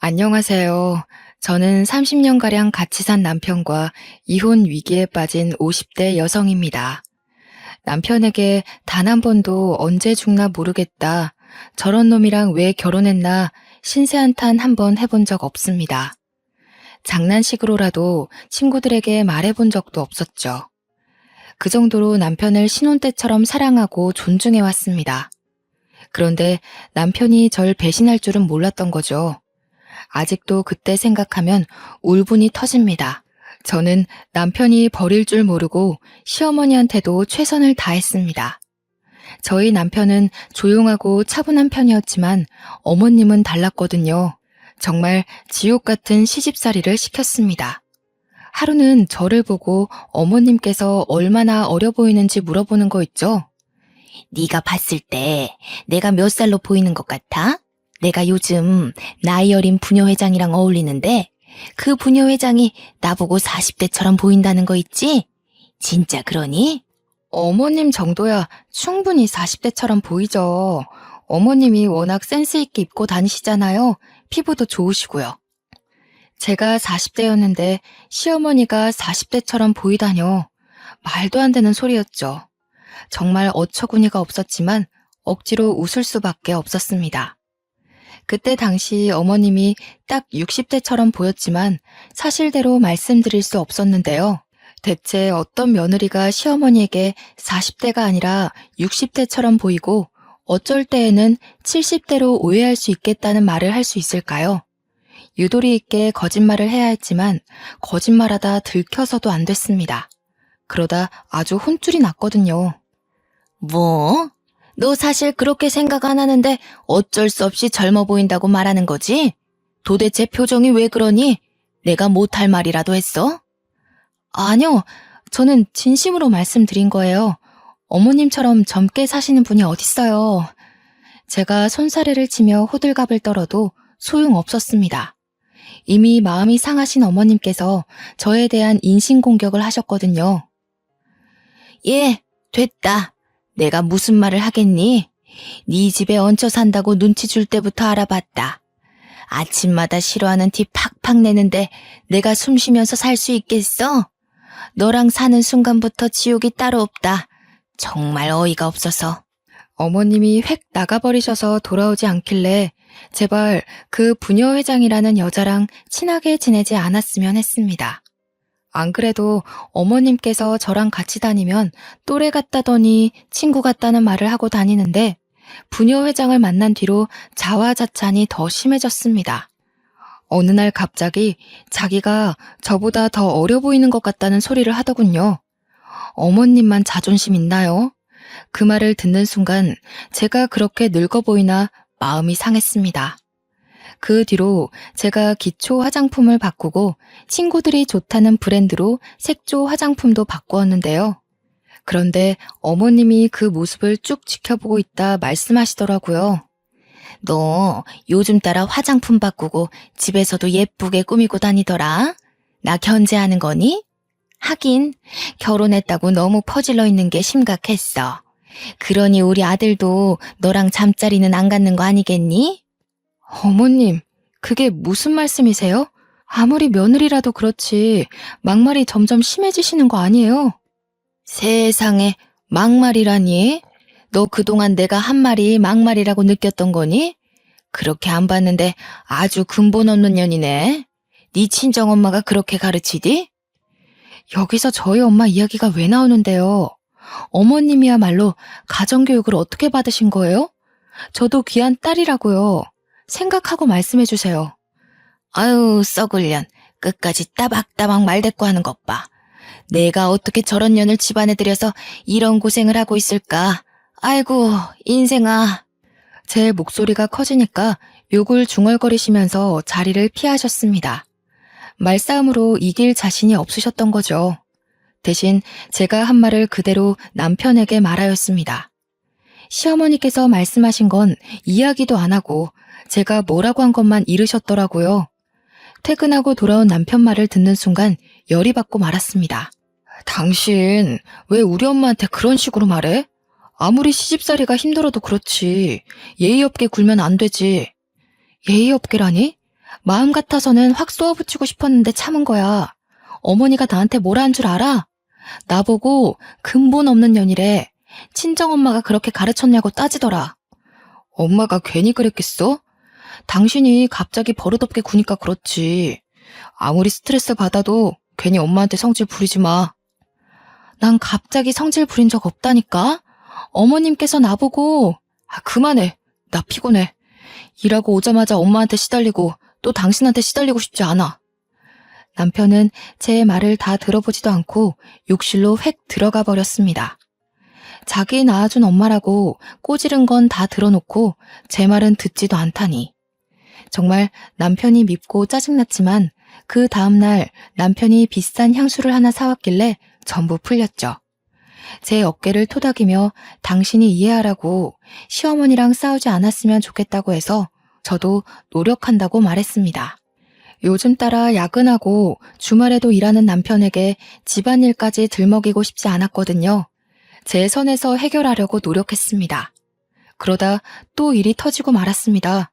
안녕하세요. 저는 30년가량 같이 산 남편과 이혼 위기에 빠진 50대 여성입니다. 남편에게 단 한 번도 언제 죽나 모르겠다. 저런 놈이랑 왜 결혼했나 신세 한탄 한 번 해본 적 없습니다. 장난식으로라도 친구들에게 말해본 적도 없었죠. 그 정도로 남편을 신혼 때처럼 사랑하고 존중해왔습니다. 그런데 남편이 절 배신할 줄은 몰랐던 거죠. 아직도 그때 생각하면 울분이 터집니다. 저는 남편이 버릴 줄 모르고 시어머니한테도 최선을 다했습니다. 저희 남편은 조용하고 차분한 편이었지만 어머님은 달랐거든요. 정말 지옥 같은 시집살이를 시켰습니다. 하루는 저를 보고 어머님께서 얼마나 어려 보이는지 물어보는 거 있죠? 네가 봤을 때 내가 몇 살로 보이는 것 같아? 내가 요즘 나이 어린 부녀회장이랑 어울리는데 그 부녀회장이 나보고 40대처럼 보인다는 거 있지? 진짜 그러니? 어머님 정도야 충분히 40대처럼 보이죠. 어머님이 워낙 센스 있게 입고 다니시잖아요. 피부도 좋으시고요. 제가 40대였는데 시어머니가 40대처럼 보이다뇨. 말도 안 되는 소리였죠. 정말 어처구니가 없었지만 억지로 웃을 수밖에 없었습니다. 그때 당시 어머님이 딱 60대처럼 보였지만 사실대로 말씀드릴 수 없었는데요. 대체 어떤 며느리가 시어머니에게 40대가 아니라 60대처럼 보이고 어쩔 때에는 70대로 오해할 수 있겠다는 말을 할 수 있을까요? 유도리 있게 거짓말을 해야 했지만 거짓말하다 들켜서도 안 됐습니다. 그러다 아주 혼쭐이 났거든요. 뭐? 너 사실 그렇게 생각 안 하는데 어쩔 수 없이 젊어 보인다고 말하는 거지? 도대체 표정이 왜 그러니? 내가 못할 말이라도 했어? 아니요, 저는 진심으로 말씀드린 거예요. 어머님처럼 젊게 사시는 분이 어딨어요. 제가 손사래를 치며 호들갑을 떨어도 소용없었습니다. 이미 마음이 상하신 어머님께서 저에 대한 인신공격을 하셨거든요. 예, 됐다. 내가 무슨 말을 하겠니? 네 집에 얹혀 산다고 눈치 줄 때부터 알아봤다. 아침마다 싫어하는 티 팍팍 내는데 내가 숨 쉬면서 살 수 있겠어? 너랑 사는 순간부터 지옥이 따로 없다. 정말 어이가 없어서. 어머님이 획 나가버리셔서 돌아오지 않길래 제발 그 부녀회장이라는 여자랑 친하게 지내지 않았으면 했습니다. 안 그래도 어머님께서 저랑 같이 다니면 또래 같다더니 친구 같다는 말을 하고 다니는데 부녀회장을 만난 뒤로 자화자찬이 더 심해졌습니다. 어느 날 갑자기 자기가 저보다 더 어려 보이는 것 같다는 소리를 하더군요. 어머님만 자존심 있나요? 그 말을 듣는 순간 제가 그렇게 늙어 보이나 마음이 상했습니다. 그 뒤로 제가 기초 화장품을 바꾸고 친구들이 좋다는 브랜드로 색조 화장품도 바꾸었는데요. 그런데 어머님이 그 모습을 쭉 지켜보고 있다 말씀하시더라고요. 너 요즘 따라 화장품 바꾸고 집에서도 예쁘게 꾸미고 다니더라. 나 견제하는 거니? 하긴 결혼했다고 너무 퍼질러 있는 게 심각했어. 그러니 우리 아들도 너랑 잠자리는 안 갖는 거 아니겠니? 어머님, 그게 무슨 말씀이세요? 아무리 며느리라도 그렇지 막말이 점점 심해지시는 거 아니에요? 세상에 막말이라니? 너 그동안 내가 한 말이 막말이라고 느꼈던 거니? 그렇게 안 봤는데 아주 근본 없는 년이네. 네 친정엄마가 그렇게 가르치디? 여기서 저희 엄마 이야기가 왜 나오는데요? 어머님이야말로 가정교육을 어떻게 받으신 거예요? 저도 귀한 딸이라고요. 생각하고 말씀해 주세요. 아유, 썩을 년. 끝까지 따박따박 말대꾸 하는 것 봐. 내가 어떻게 저런 년을 집안에 들여서 이런 고생을 하고 있을까? 아이고, 인생아. 제 목소리가 커지니까 욕을 중얼거리시면서 자리를 피하셨습니다. 말싸움으로 이길 자신이 없으셨던 거죠. 대신 제가 한 말을 그대로 남편에게 말하였습니다. 시어머니께서 말씀하신 건 이야기도 안 하고 제가 뭐라고 한 것만 이르셨더라고요. 퇴근하고 돌아온 남편 말을 듣는 순간 열이 받고 말았습니다. 당신 왜 우리 엄마한테 그런 식으로 말해? 아무리 시집살이가 힘들어도 그렇지. 예의 없게 굴면 안 되지. 예의 없게라니? 마음 같아서는 확 쏘아붙이고 싶었는데 참은 거야. 어머니가 나한테 뭐라 한 줄 알아? 나보고 근본 없는 년이래. 친정엄마가 그렇게 가르쳤냐고 따지더라. 엄마가 괜히 그랬겠어? 당신이 갑자기 버릇없게 구니까 그렇지. 아무리 스트레스 받아도 괜히 엄마한테 성질 부리지 마. 난 갑자기 성질 부린 적 없다니까? 어머님께서 나보고, 그만해. 나 피곤해. 일하고 오자마자 엄마한테 시달리고 또 당신한테 시달리고 싶지 않아. 남편은 제 말을 다 들어보지도 않고 욕실로 획 들어가 버렸습니다. 자기 낳아준 엄마라고 꼬지른 건 다 들어놓고 제 말은 듣지도 않다니. 정말 남편이 밉고 짜증났지만 그 다음날 남편이 비싼 향수를 하나 사왔길래 전부 풀렸죠. 제 어깨를 토닥이며 당신이 이해하라고 시어머니랑 싸우지 않았으면 좋겠다고 해서 저도 노력한다고 말했습니다. 요즘 따라 야근하고 주말에도 일하는 남편에게 집안일까지 들먹이고 싶지 않았거든요. 제 선에서 해결하려고 노력했습니다. 그러다 또 일이 터지고 말았습니다.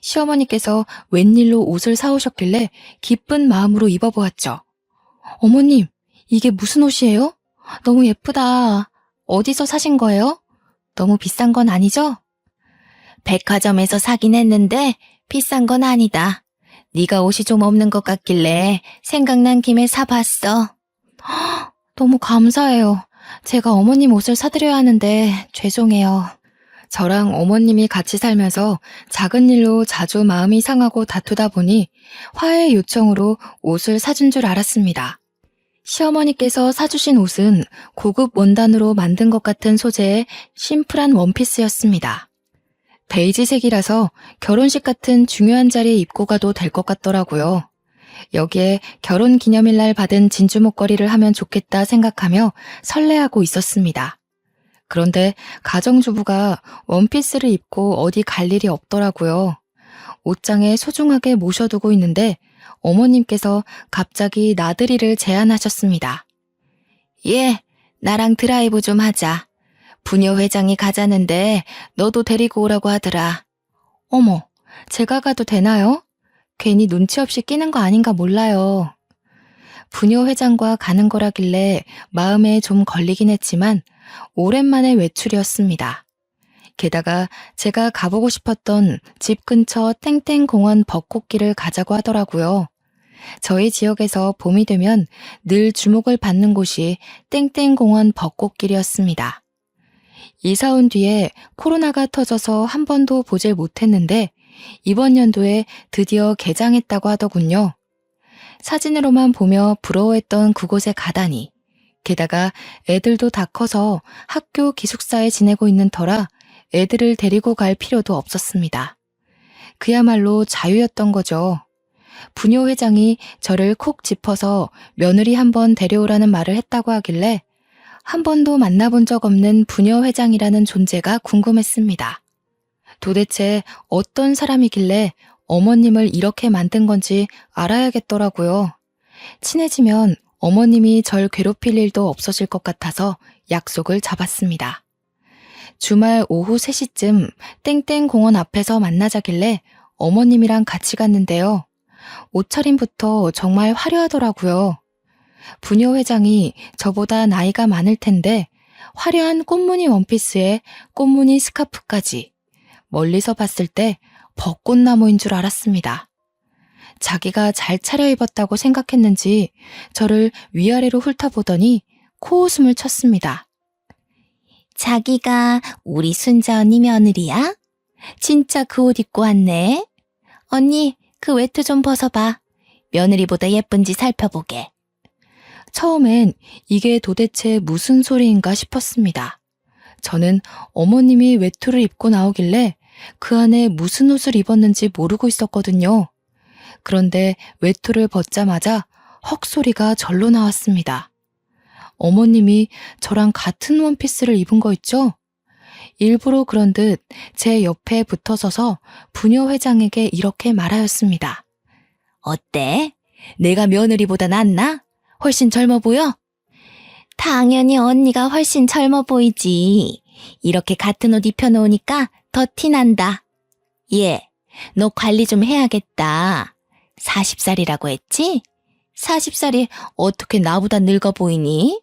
시어머니께서 웬일로 옷을 사오셨길래 기쁜 마음으로 입어보았죠. 어머님, 이게 무슨 옷이에요? 너무 예쁘다. 어디서 사신 거예요? 너무 비싼 건 아니죠? 백화점에서 사긴 했는데 비싼 건 아니다. 네가 옷이 좀 없는 것 같길래 생각난 김에 사봤어. 너무 감사해요. 제가 어머님 옷을 사드려야 하는데 죄송해요. 저랑 어머님이 같이 살면서 작은 일로 자주 마음이 상하고 다투다 보니 화해 요청으로 옷을 사준 줄 알았습니다. 시어머니께서 사주신 옷은 고급 원단으로 만든 것 같은 소재의 심플한 원피스였습니다. 베이지색이라서 결혼식 같은 중요한 자리에 입고 가도 될 것 같더라고요. 여기에 결혼 기념일날 받은 진주 목걸이를 하면 좋겠다 생각하며 설레하고 있었습니다. 그런데 가정주부가 원피스를 입고 어디 갈 일이 없더라고요. 옷장에 소중하게 모셔두고 있는데 어머님께서 갑자기 나들이를 제안하셨습니다. 예, 나랑 드라이브 좀 하자. 부녀 회장이 가자는데 너도 데리고 오라고 하더라. 어머, 제가 가도 되나요? 괜히 눈치 없이 끼는 거 아닌가 몰라요. 부녀 회장과 가는 거라길래 마음에 좀 걸리긴 했지만 오랜만에 외출이었습니다. 게다가 제가 가보고 싶었던 집 근처 땡땡공원 벚꽃길을 가자고 하더라고요. 저희 지역에서 봄이 되면 늘 주목을 받는 곳이 땡땡공원 벚꽃길이었습니다. 이사 온 뒤에 코로나가 터져서 한 번도 보질 못했는데 이번 연도에 드디어 개장했다고 하더군요. 사진으로만 보며 부러워했던 그곳에 가다니. 게다가 애들도 다 커서 학교 기숙사에 지내고 있는 터라 애들을 데리고 갈 필요도 없었습니다. 그야말로 자유였던 거죠. 부녀 회장이 저를 콕 짚어서 며느리 한번 데려오라는 말을 했다고 하길래 한 번도 만나본 적 없는 부녀 회장이라는 존재가 궁금했습니다. 도대체 어떤 사람이길래 어머님을 이렇게 만든 건지 알아야겠더라고요. 친해지면 어머님이 절 괴롭힐 일도 없어질 것 같아서 약속을 잡았습니다. 주말 오후 3시쯤 땡땡공원 앞에서 만나자길래 어머님이랑 같이 갔는데요. 옷차림부터 정말 화려하더라고요. 부녀 회장이 저보다 나이가 많을 텐데 화려한 꽃무늬 원피스에 꽃무늬 스카프까지. 멀리서 봤을 때 벚꽃나무인 줄 알았습니다. 자기가 잘 차려입었다고 생각했는지 저를 위아래로 훑어보더니 코웃음을 쳤습니다. 자기가 우리 순자 언니 며느리야? 진짜 그 옷 입고 왔네. 언니, 그 외투 좀 벗어봐. 며느리보다 예쁜지 살펴보게. 처음엔 이게 도대체 무슨 소리인가 싶었습니다. 저는 어머님이 외투를 입고 나오길래 그 안에 무슨 옷을 입었는지 모르고 있었거든요. 그런데 외투를 벗자마자 헉 소리가 절로 나왔습니다. 어머님이 저랑 같은 원피스를 입은 거 있죠? 일부러 그런 듯 제 옆에 붙어서서 부녀 회장에게 이렇게 말하였습니다. 어때? 내가 며느리보다 낫나? 훨씬 젊어 보여? 당연히 언니가 훨씬 젊어 보이지. 이렇게 같은 옷 입혀놓으니까 더 티난다. 예, 너 관리 좀 해야겠다. 40살이라고 했지? 40살이 어떻게 나보다 늙어 보이니?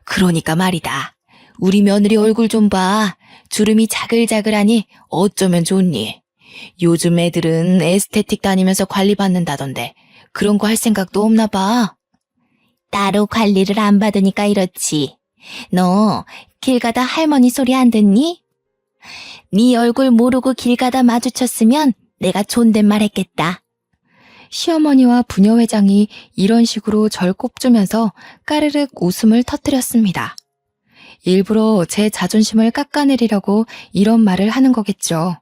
그러니까 말이다. 우리 며느리 얼굴 좀 봐. 주름이 자글자글하니 어쩌면 좋니? 요즘 애들은 에스테틱 다니면서 관리 받는다던데 그런 거 할 생각도 없나 봐. 따로 관리를 안 받으니까 이렇지. 너 길 가다 할머니 소리 안 듣니? 네 얼굴 모르고 길 가다 마주쳤으면 내가 존댓말 했겠다. 시어머니와 부녀 회장이 이런 식으로 절 꼽주면서 까르륵 웃음을 터뜨렸습니다. 일부러 제 자존심을 깎아내리려고 이런 말을 하는 거겠죠.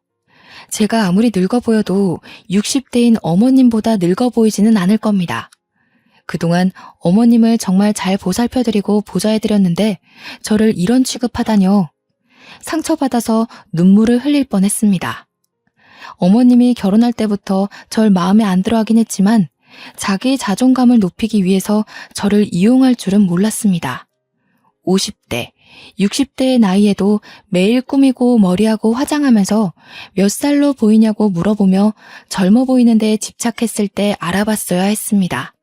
제가 아무리 늙어 보여도 60대인 어머님보다 늙어 보이지는 않을 겁니다. 그동안 어머님을 정말 잘 보살펴드리고 보좌해드렸는데 저를 이런 취급하다뇨. 상처받아서 눈물을 흘릴 뻔했습니다. 어머님이 결혼할 때부터 절 마음에 안 들어하긴 했지만 자기 자존감을 높이기 위해서 저를 이용할 줄은 몰랐습니다. 50대, 60대의 나이에도 매일 꾸미고 머리하고 화장하면서 몇 살로 보이냐고 물어보며 젊어 보이는 데에 집착했을 때 알아봤어야 했습니다.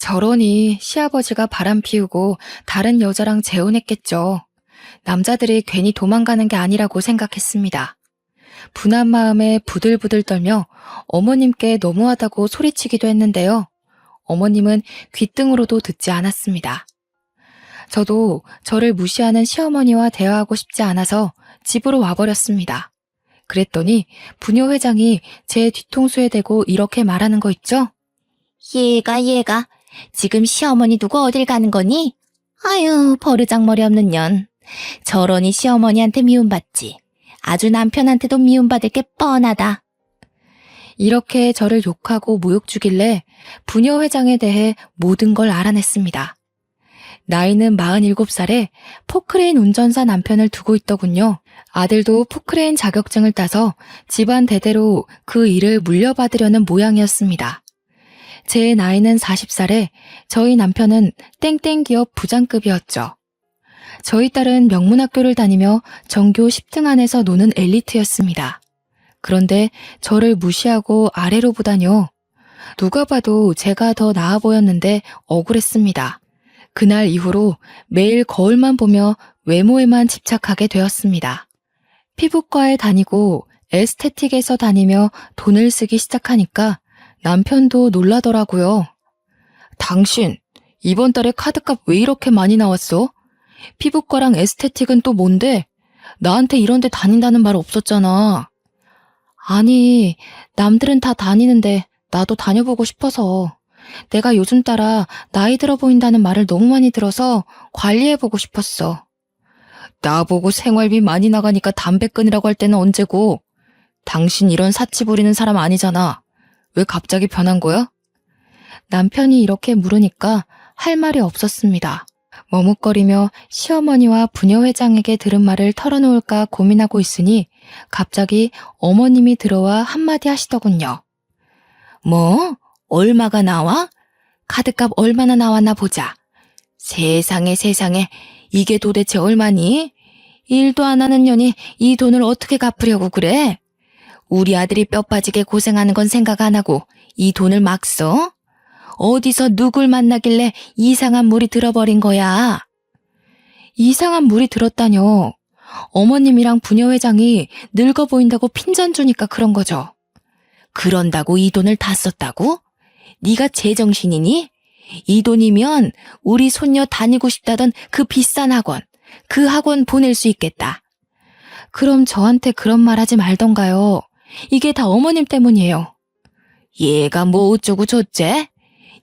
저러니 시아버지가 바람 피우고 다른 여자랑 재혼했겠죠. 남자들이 괜히 도망가는 게 아니라고 생각했습니다. 분한 마음에 부들부들 떨며 어머님께 너무하다고 소리치기도 했는데요. 어머님은 귓등으로도 듣지 않았습니다. 저도 저를 무시하는 시어머니와 대화하고 싶지 않아서 집으로 와버렸습니다. 그랬더니 부녀 회장이 제 뒤통수에 대고 이렇게 말하는 거 있죠? 얘가 지금 시어머니 두고 어딜 가는 거니? 아유, 버르장머리 없는 년. 저러니 시어머니한테 미움받지. 아주 남편한테도 미움받을 게 뻔하다. 이렇게 저를 욕하고 모욕 주길래 부녀 회장에 대해 모든 걸 알아냈습니다. 나이는 47살에 포크레인 운전사 남편을 두고 있더군요. 아들도 포크레인 자격증을 따서 집안 대대로 그 일을 물려받으려는 모양이었습니다. 제 나이는 40살에 저희 남편은 땡땡 기업 부장급이었죠. 저희 딸은 명문학교를 다니며 전교 10등 안에서 노는 엘리트였습니다. 그런데 저를 무시하고 아래로 보다뇨. 누가 봐도 제가 더 나아 보였는데 억울했습니다. 그날 이후로 매일 거울만 보며 외모에만 집착하게 되었습니다. 피부과에 다니고 에스테틱에서 다니며 돈을 쓰기 시작하니까 남편도 놀라더라고요. 당신, 이번 달에 카드값 왜 이렇게 많이 나왔어? 피부과랑 에스테틱은 또 뭔데? 나한테 이런 데 다닌다는 말 없었잖아. 아니, 남들은 다 다니는데 나도 다녀보고 싶어서. 내가 요즘 따라 나이 들어 보인다는 말을 너무 많이 들어서 관리해보고 싶었어. 나보고 생활비 많이 나가니까 담배 끊으라고 할 때는 언제고. 당신 이런 사치 부리는 사람 아니잖아. 왜 갑자기 변한 거야? 남편이 이렇게 물으니까 할 말이 없었습니다. 머뭇거리며 시어머니와 부녀 회장에게 들은 말을 털어놓을까 고민하고 있으니 갑자기 어머님이 들어와 한마디 하시더군요. 뭐? 얼마가 나와? 카드값 얼마나 나왔나 보자. 세상에 이게 도대체 얼마니? 일도 안 하는 년이 이 돈을 어떻게 갚으려고 그래? 우리 아들이 뼈 빠지게 고생하는 건 생각 안 하고 이 돈을 막 써? 어디서 누굴 만나길래 이상한 물이 들어버린 거야? 이상한 물이 들었다뇨. 어머님이랑 부녀 회장이 늙어 보인다고 핀잔 주니까 그런 거죠. 그런다고 이 돈을 다 썼다고? 네가 제정신이니? 이 돈이면 우리 손녀 다니고 싶다던 그 비싼 학원, 그 학원 보낼 수 있겠다. 그럼 저한테 그런 말 하지 말던가요. 이게 다 어머님 때문이에요. 얘가 뭐 어쩌고 저쩌?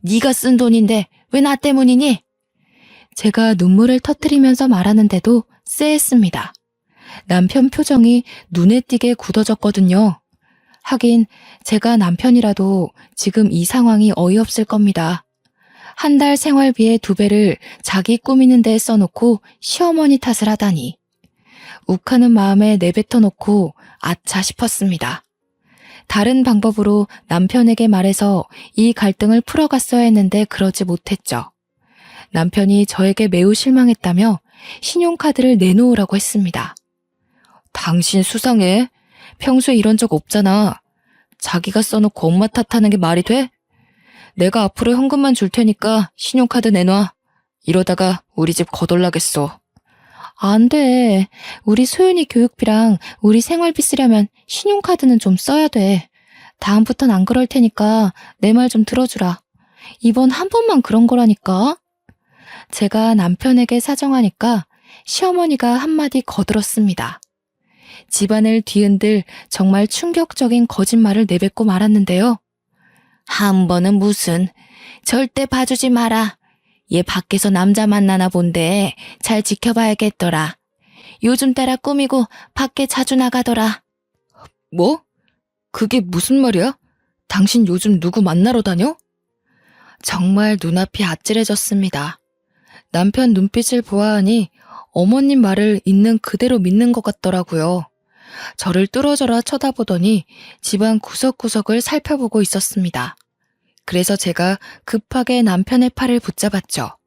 네가 쓴 돈인데 왜 나 때문이니? 제가 눈물을 터뜨리면서 말하는데도 쎄했습니다. 남편 표정이 눈에 띄게 굳어졌거든요. 하긴 제가 남편이라도 지금 이 상황이 어이없을 겁니다. 한 달 생활비의 2배를 자기 꾸미는 데에 써놓고 시어머니 탓을 하다니. 욱하는 마음에 내뱉어 놓고 아차 싶었습니다. 다른 방법으로 남편에게 말해서 이 갈등을 풀어갔어야 했는데 그러지 못했죠. 남편이 저에게 매우 실망했다며 신용카드를 내놓으라고 했습니다. 당신 수상해. 평소에 이런 적 없잖아. 자기가 써놓고 엄마 탓하는 게 말이 돼? 내가 앞으로 현금만 줄 테니까 신용카드 내놔. 이러다가 우리 집 거덜나겠어. 안 돼. 우리 소윤이 교육비랑 우리 생활비 쓰려면 신용카드는 좀 써야 돼. 다음부턴 안 그럴 테니까 내 말 좀 들어주라. 이번 한 번만 그런 거라니까. 제가 남편에게 사정하니까 시어머니가 한마디 거들었습니다. 집안을 뒤흔들 정말 충격적인 거짓말을 내뱉고 말았는데요. 한 번은 무슨, 절대 봐주지 마라. 얘 밖에서 남자 만나나 본데 잘 지켜봐야겠더라. 요즘 따라 꾸미고 밖에 자주 나가더라. 뭐? 그게 무슨 말이야? 당신 요즘 누구 만나러 다녀? 정말 눈앞이 아찔해졌습니다. 남편 눈빛을 보아하니 어머님 말을 있는 그대로 믿는 것 같더라고요. 저를 뚫어져라 쳐다보더니 집안 구석구석을 살펴보고 있었습니다. 그래서 제가 급하게 남편의 팔을 붙잡았죠.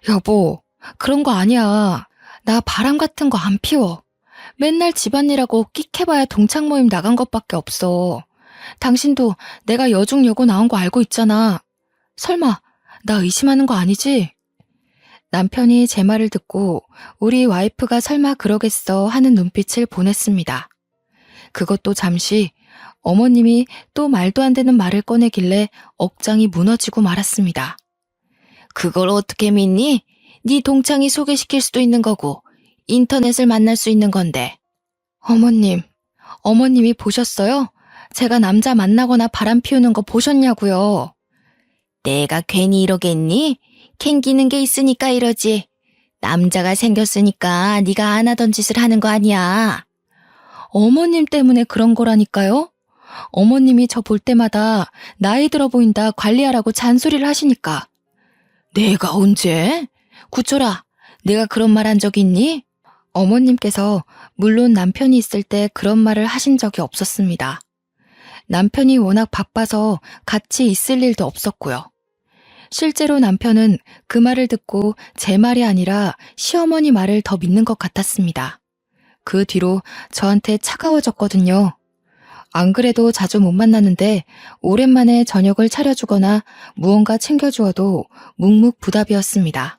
여보, 그런 거 아니야. 나 바람 같은 거 안 피워. 맨날 집안일하고 끽해봐야 동창 모임 나간 것밖에 없어. 당신도 내가 여중여고 나온 거 알고 있잖아. 설마 나 의심하는 거 아니지? 남편이 제 말을 듣고 우리 와이프가 설마 그러겠어 하는 눈빛을 보냈습니다. 그것도 잠시 어머님이 또 말도 안 되는 말을 꺼내길래 억장이 무너지고 말았습니다. 그걸 어떻게 믿니? 네 동창이 소개시킬 수도 있는 거고 인터넷을 만날 수 있는 건데. 어머님이 보셨어요? 제가 남자 만나거나 바람 피우는 거 보셨냐고요? 내가 괜히 이러겠니? 캥기는 게 있으니까 이러지. 남자가 생겼으니까 네가 안 하던 짓을 하는 거 아니야. 어머님 때문에 그런 거라니까요. 어머님이 저 볼 때마다 나이 들어 보인다 관리하라고 잔소리를 하시니까. 내가 언제? 구초라, 내가 그런 말 한 적 있니? 어머님께서 물론 남편이 있을 때 그런 말을 하신 적이 없었습니다. 남편이 워낙 바빠서 같이 있을 일도 없었고요. 실제로 남편은 그 말을 듣고 제 말이 아니라 시어머니 말을 더 믿는 것 같았습니다. 그 뒤로 저한테 차가워졌거든요. 안 그래도 자주 못 만났는데 오랜만에 저녁을 차려주거나 무언가 챙겨주어도 묵묵부답이었습니다.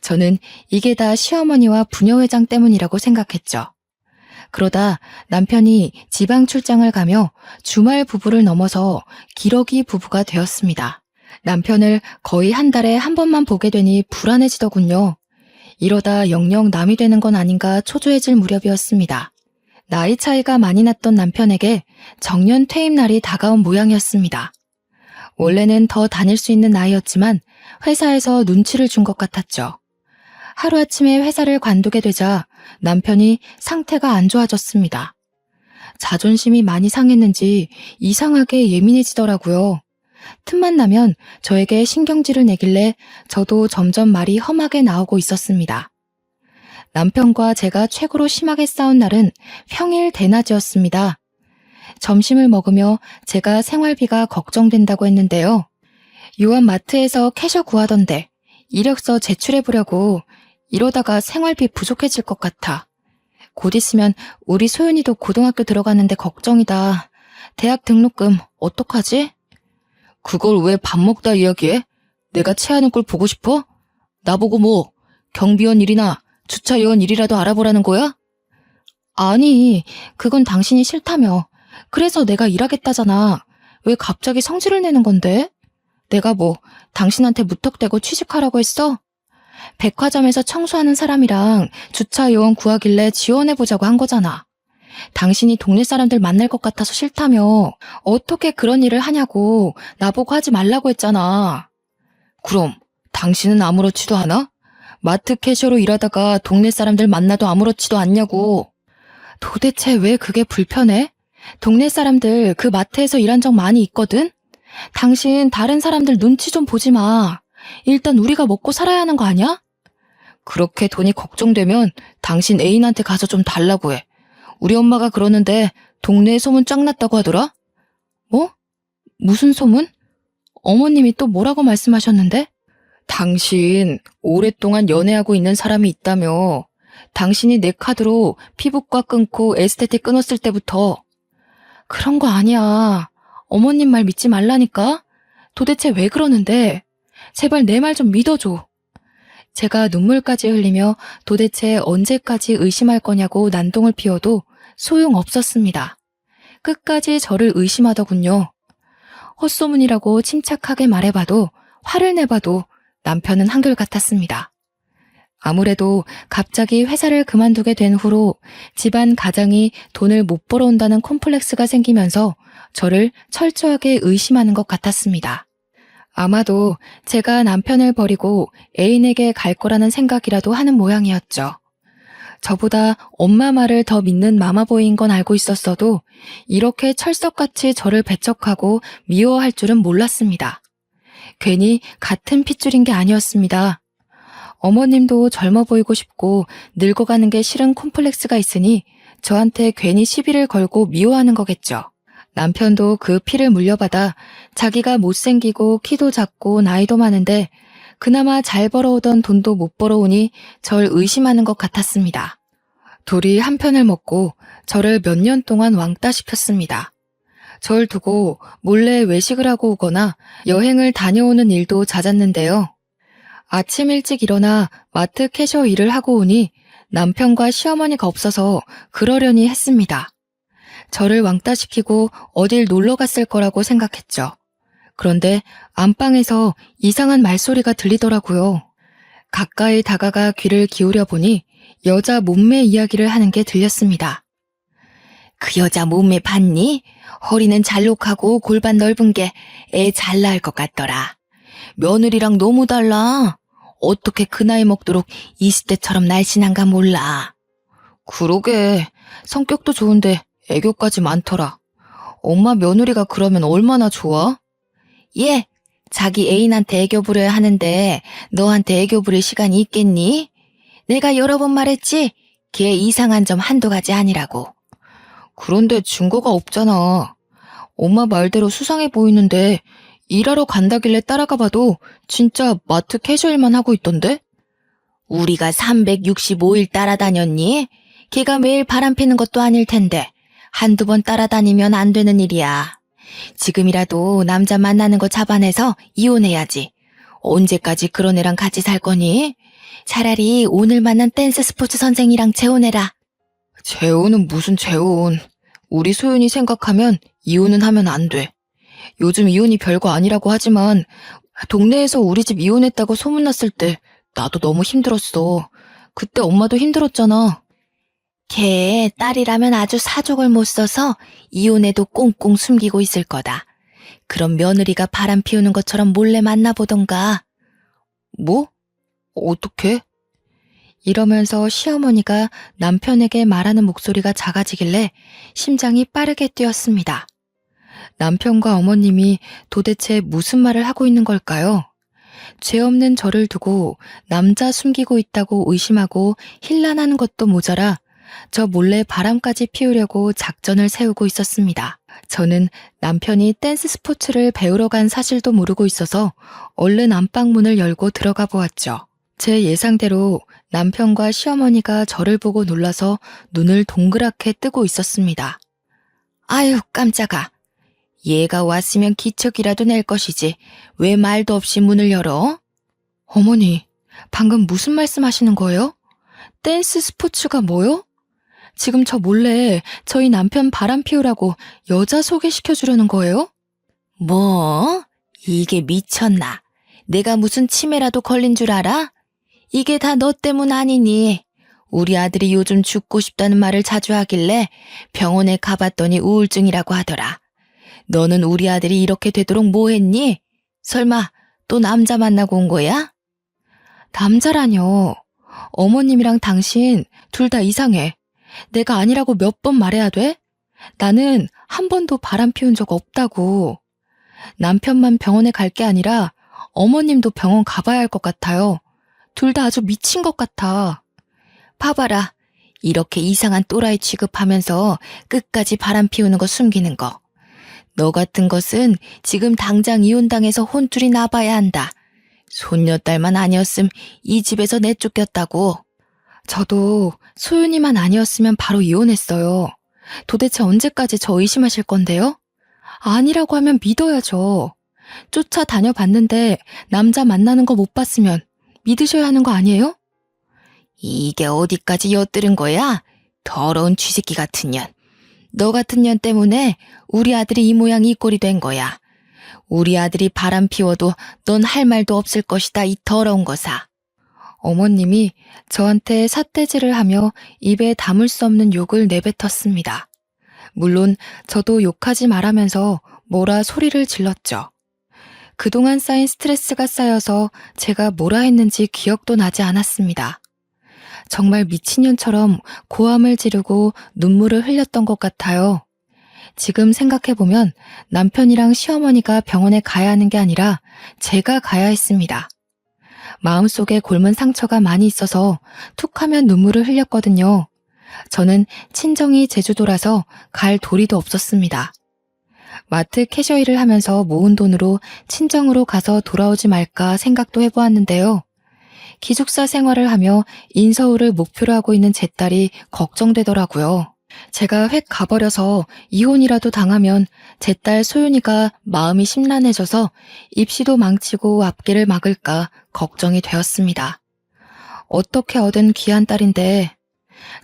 저는 이게 다 시어머니와 부녀회장 때문이라고 생각했죠. 그러다 남편이 지방 출장을 가며 주말 부부를 넘어서 기러기 부부가 되었습니다. 남편을 거의 한 달에 한 번만 보게 되니 불안해지더군요. 이러다 영영 남이 되는 건 아닌가 초조해질 무렵이었습니다. 나이 차이가 많이 났던 남편에게 정년 퇴임 날이 다가온 모양이었습니다. 원래는 더 다닐 수 있는 나이였지만 회사에서 눈치를 준 것 같았죠. 하루아침에 회사를 관두게 되자 남편이 상태가 안 좋아졌습니다. 자존심이 많이 상했는지 이상하게 예민해지더라고요. 틈만 나면 저에게 신경질을 내길래 저도 점점 말이 험하게 나오고 있었습니다. 남편과 제가 최고로 심하게 싸운 날은 평일 대낮이었습니다. 점심을 먹으며 제가 생활비가 걱정된다고 했는데요. 요한 마트에서 캐셔 구하던데 이력서 제출해보려고. 이러다가 생활비 부족해질 것 같아. 곧 있으면 우리 소윤이도 고등학교 들어가는데 걱정이다. 대학 등록금 어떡하지? 그걸 왜 밥 먹다 이야기해? 내가 체하는 꼴 보고 싶어? 나보고 뭐 경비원 일이나 주차요원 일이라도 알아보라는 거야? 아니, 그건 당신이 싫다며. 그래서 내가 일하겠다잖아. 왜 갑자기 성질을 내는 건데? 내가 뭐 당신한테 무턱대고 취직하라고 했어? 백화점에서 청소하는 사람이랑 주차 요원 구하길래 지원해보자고 한 거잖아. 당신이 동네 사람들 만날 것 같아서 싫다며. 어떻게 그런 일을 하냐고 나보고 하지 말라고 했잖아. 그럼 당신은 아무렇지도 않아? 마트 캐셔로 일하다가 동네 사람들 만나도 아무렇지도 않냐고. 도대체 왜 그게 불편해? 동네 사람들 그 마트에서 일한 적 많이 있거든? 당신 다른 사람들 눈치 좀 보지 마. 일단 우리가 먹고 살아야 하는 거 아니야? 그렇게 돈이 걱정되면 당신 애인한테 가서 좀 달라고 해. 우리 엄마가 그러는데 동네에 소문 쫙 났다고 하더라? 뭐? 무슨 소문? 어머님이 또 뭐라고 말씀하셨는데? 당신 오랫동안 연애하고 있는 사람이 있다며. 당신이 내 카드로 피부과 끊고 에스테틱 끊었을 때부터. 그런 거 아니야. 어머님 말 믿지 말라니까? 도대체 왜 그러는데? 제발 내 말 좀 믿어줘. 제가 눈물까지 흘리며 도대체 언제까지 의심할 거냐고 난동을 피워도 소용없었습니다. 끝까지 저를 의심하더군요. 헛소문이라고 침착하게 말해봐도 화를 내봐도 남편은 한결같았습니다. 아무래도 갑자기 회사를 그만두게 된 후로 집안 가장이 돈을 못 벌어온다는 콤플렉스가 생기면서 저를 철저하게 의심하는 것 같았습니다. 아마도 제가 남편을 버리고 애인에게 갈 거라는 생각이라도 하는 모양이었죠. 저보다 엄마 말을 더 믿는 마마보이인 건 알고 있었어도 이렇게 철석같이 저를 배척하고 미워할 줄은 몰랐습니다. 괜히 같은 핏줄인 게 아니었습니다. 어머님도 젊어 보이고 싶고 늙어가는 게 싫은 콤플렉스가 있으니 저한테 괜히 시비를 걸고 미워하는 거겠죠. 남편도 그 피를 물려받아 자기가 못생기고 키도 작고 나이도 많은데 그나마 잘 벌어오던 돈도 못 벌어오니 절 의심하는 것 같았습니다. 둘이 한 편을 먹고 저를 몇 년 동안 왕따시켰습니다. 절 두고 몰래 외식을 하고 오거나 여행을 다녀오는 일도 잦았는데요. 아침 일찍 일어나 마트 캐셔 일을 하고 오니 남편과 시어머니가 없어서 그러려니 했습니다. 저를 왕따시키고 어딜 놀러 갔을 거라고 생각했죠. 그런데 안방에서 이상한 말소리가 들리더라고요. 가까이 다가가 귀를 기울여 보니 여자 몸매 이야기를 하는 게 들렸습니다. 그 여자 몸매 봤니? 허리는 잘록하고 골반 넓은 게 애 잘 낳을 것 같더라. 며느리랑 너무 달라. 어떻게 그 나이 먹도록 20대처럼 날씬한가 몰라. 그러게, 성격도 좋은데 애교까지 많더라. 엄마 며느리가 그러면 얼마나 좋아? 얘, 자기 애인한테 애교 부려야 하는데 너한테 애교 부릴 시간이 있겠니? 내가 여러 번 말했지? 걔 이상한 점 한두 가지 아니라고. 그런데 증거가 없잖아. 엄마 말대로 수상해 보이는데 일하러 간다길래 따라가 봐도 진짜 마트 캐셔일만 하고 있던데? 우리가 365일 따라다녔니? 걔가 매일 바람 피는 것도 아닐 텐데 한두 번 따라다니면 안 되는 일이야. 지금이라도 남자 만나는 거 잡아내서 이혼해야지. 언제까지 그런 애랑 같이 살 거니? 차라리 오늘 만난 댄스 스포츠 선생이랑 재혼해라. 재혼은 무슨 재혼. 우리 소윤이 생각하면 이혼은 하면 안 돼. 요즘 이혼이 별거 아니라고 하지만 동네에서 우리 집 이혼했다고 소문났을 때 나도 너무 힘들었어. 그때 엄마도 힘들었잖아. 걔 딸이라면 아주 사족을 못 써서 이혼해도 꽁꽁 숨기고 있을 거다. 그럼 며느리가 바람 피우는 것처럼 몰래 만나보던가. 뭐? 어떻게? 이러면서 시어머니가 남편에게 말하는 목소리가 작아지길래 심장이 빠르게 뛰었습니다. 남편과 어머님이 도대체 무슨 말을 하고 있는 걸까요? 죄 없는 저를 두고 남자 숨기고 있다고 의심하고 힐난하는 것도 모자라 저 몰래 바람까지 피우려고 작전을 세우고 있었습니다. 저는 남편이 댄스 스포츠를 배우러 간 사실도 모르고 있어서 얼른 안방문을 열고 들어가 보았죠. 제 예상대로 남편과 시어머니가 저를 보고 놀라서 눈을 동그랗게 뜨고 있었습니다. 아유, 깜짝아. 얘가 왔으면 기척이라도 낼 것이지. 왜 말도 없이 문을 열어? 어머니, 방금 무슨 말씀하시는 거예요? 댄스 스포츠가 뭐요? 지금 저 몰래 저희 남편 바람 피우라고 여자 소개시켜 주려는 거예요? 뭐? 이게 미쳤나? 내가 무슨 치매라도 걸린 줄 알아? 이게 다 너 때문 아니니? 우리 아들이 요즘 죽고 싶다는 말을 자주 하길래 병원에 가봤더니 우울증이라고 하더라. 너는 우리 아들이 이렇게 되도록 뭐 했니? 설마 또 남자 만나고 온 거야? 남자라뇨. 어머님이랑 당신 둘 다 이상해. 내가 아니라고 몇 번 말해야 돼? 나는 한 번도 바람 피운 적 없다고. 남편만 병원에 갈 게 아니라 어머님도 병원 가봐야 할 것 같아요. 둘 다 아주 미친 것 같아. 봐봐라. 이렇게 이상한 또라이 취급하면서 끝까지 바람 피우는 거 숨기는 거. 너 같은 것은 지금 당장 이혼당해서 혼쭐이 나봐야 한다. 손녀딸만 아니었음 이 집에서 내쫓겼다고. 저도 소윤이만 아니었으면 바로 이혼했어요. 도대체 언제까지 저 의심하실 건데요? 아니라고 하면 믿어야죠. 쫓아다녀봤는데 남자 만나는 거 못 봤으면 믿으셔야 하는 거 아니에요? 이게 어디까지 엿들은 거야? 더러운 쥐새끼 같은 년. 너 같은 년 때문에 우리 아들이 이 모양 이 꼴이 된 거야. 우리 아들이 바람 피워도 넌 할 말도 없을 것이다, 이 더러운 거사. 어머님이 저한테 삿대질을 하며 입에 담을 수 없는 욕을 내뱉었습니다. 물론 저도 욕하지 말라면서 뭐라 소리를 질렀죠. 그동안 쌓인 스트레스가 쌓여서 제가 뭐라 했는지 기억도 나지 않았습니다. 정말 미친년처럼 고함을 지르고 눈물을 흘렸던 것 같아요. 지금 생각해보면 남편이랑 시어머니가 병원에 가야 하는 게 아니라 제가 가야 했습니다. 마음속에 곪은 상처가 많이 있어서 툭 하면 눈물을 흘렸거든요. 저는 친정이 제주도라서 갈 도리도 없었습니다. 마트 캐셔 일을 하면서 모은 돈으로 친정으로 가서 돌아오지 말까 생각도 해보았는데요. 기숙사 생활을 하며 인서울을 목표로 하고 있는 제 딸이 걱정되더라고요. 제가 획 가버려서 이혼이라도 당하면 제 딸 소윤이가 마음이 심란해져서 입시도 망치고 앞길을 막을까 걱정이 되었습니다. 어떻게 얻은 귀한 딸인데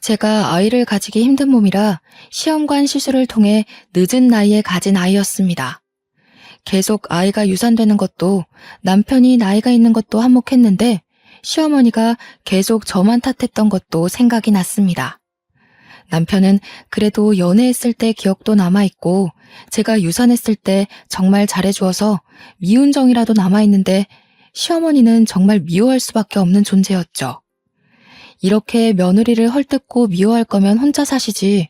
제가 아이를 가지기 힘든 몸이라 시험관 시술을 통해 늦은 나이에 가진 아이였습니다. 계속 아이가 유산되는 것도 남편이 나이가 있는 것도 한몫했는데 시어머니가 계속 저만 탓했던 것도 생각이 났습니다. 남편은 그래도 연애했을 때 기억도 남아있고 제가 유산했을 때 정말 잘해주어서 미운 정이라도 남아있는데 시어머니는 정말 미워할 수밖에 없는 존재였죠. 이렇게 며느리를 헐뜯고 미워할 거면 혼자 사시지.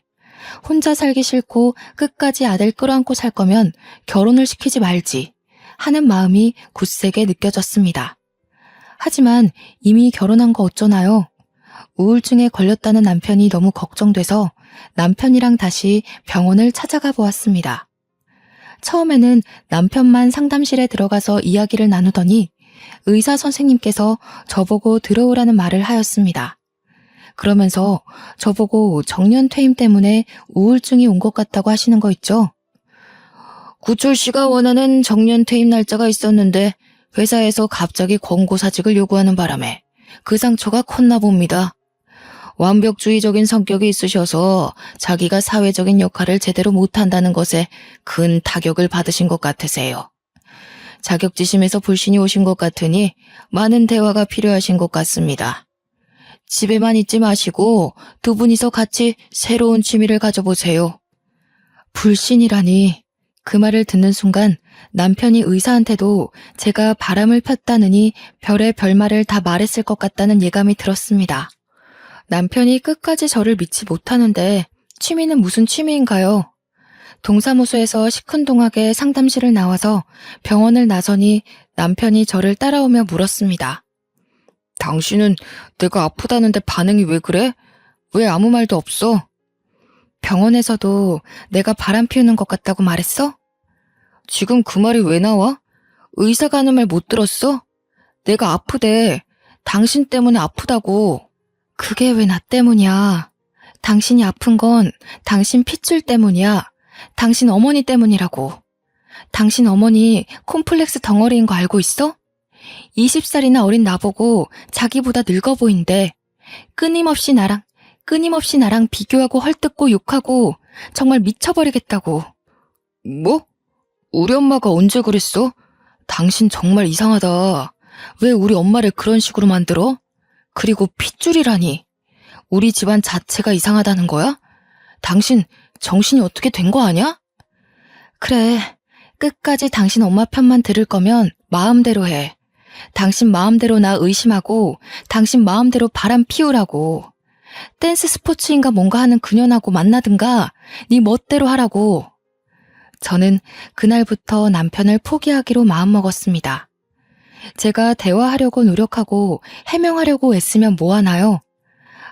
혼자 살기 싫고 끝까지 아들 끌어안고 살 거면 결혼을 시키지 말지 하는 마음이 굳세게 느껴졌습니다. 하지만 이미 결혼한 거 어쩌나요? 우울증에 걸렸다는 남편이 너무 걱정돼서 남편이랑 다시 병원을 찾아가 보았습니다. 처음에는 남편만 상담실에 들어가서 이야기를 나누더니 의사 선생님께서 저보고 들어오라는 말을 하였습니다. 그러면서 저보고 정년 퇴임 때문에 우울증이 온 것 같다고 하시는 거 있죠? 구철 씨가 원하는 정년 퇴임 날짜가 있었는데 회사에서 갑자기 권고사직을 요구하는 바람에 그 상처가 컸나 봅니다. 완벽주의적인 성격이 있으셔서 자기가 사회적인 역할을 제대로 못한다는 것에 큰 타격을 받으신 것 같으세요. 자격지심에서 불신이 오신 것 같으니 많은 대화가 필요하신 것 같습니다. 집에만 있지 마시고 두 분이서 같이 새로운 취미를 가져보세요. 불신이라니. 그 말을 듣는 순간 남편이 의사한테도 제가 바람을 폈다느니 별의 별말을 다 말했을 것 같다는 예감이 들었습니다. 남편이 끝까지 저를 믿지 못하는데 취미는 무슨 취미인가요? 동사무소에서 시큰둥하게 상담실을 나와서 병원을 나서니 남편이 저를 따라오며 물었습니다. 당신은 내가 아프다는데 반응이 왜 그래? 왜 아무 말도 없어? 병원에서도 내가 바람 피우는 것 같다고 말했어? 지금 그 말이 왜 나와? 의사가 하는 말 못 들었어? 내가 아프대. 당신 때문에 아프다고. 그게 왜 나 때문이야? 당신이 아픈 건 당신 핏줄 때문이야. 당신 어머니 때문이라고. 당신 어머니 콤플렉스 덩어리인 거 알고 있어? 20살이나 어린 나보고 자기보다 늙어 보인대. 끊임없이 나랑 비교하고 헐뜯고 욕하고 정말 미쳐버리겠다고. 뭐? 우리 엄마가 언제 그랬어? 당신 정말 이상하다. 왜 우리 엄마를 그런 식으로 만들어? 그리고 핏줄이라니. 우리 집안 자체가 이상하다는 거야? 당신 정신이 어떻게 된 거 아냐? 그래, 끝까지 당신 엄마 편만 들을 거면 마음대로 해. 당신 마음대로 나 의심하고 당신 마음대로 바람 피우라고. 댄스 스포츠인가 뭔가 하는 그년하고 만나든가 네 멋대로 하라고. 저는 그날부터 남편을 포기하기로 마음먹었습니다. 제가 대화하려고 노력하고 해명하려고 애쓰면 뭐하나요?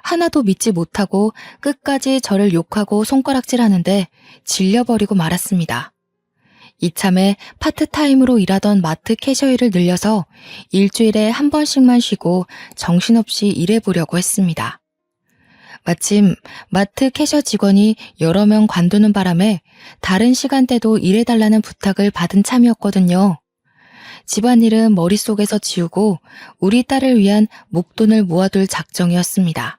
하나도 믿지 못하고 끝까지 저를 욕하고 손가락질하는데 질려버리고 말았습니다. 이참에 파트타임으로 일하던 마트 캐셔 일을 늘려서 일주일에 한 번씩만 쉬고 정신없이 일해보려고 했습니다. 마침 마트 캐셔 직원이 여러 명 관두는 바람에 다른 시간대도 일해달라는 부탁을 받은 참이었거든요. 집안일은 머릿속에서 지우고 우리 딸을 위한 목돈을 모아둘 작정이었습니다.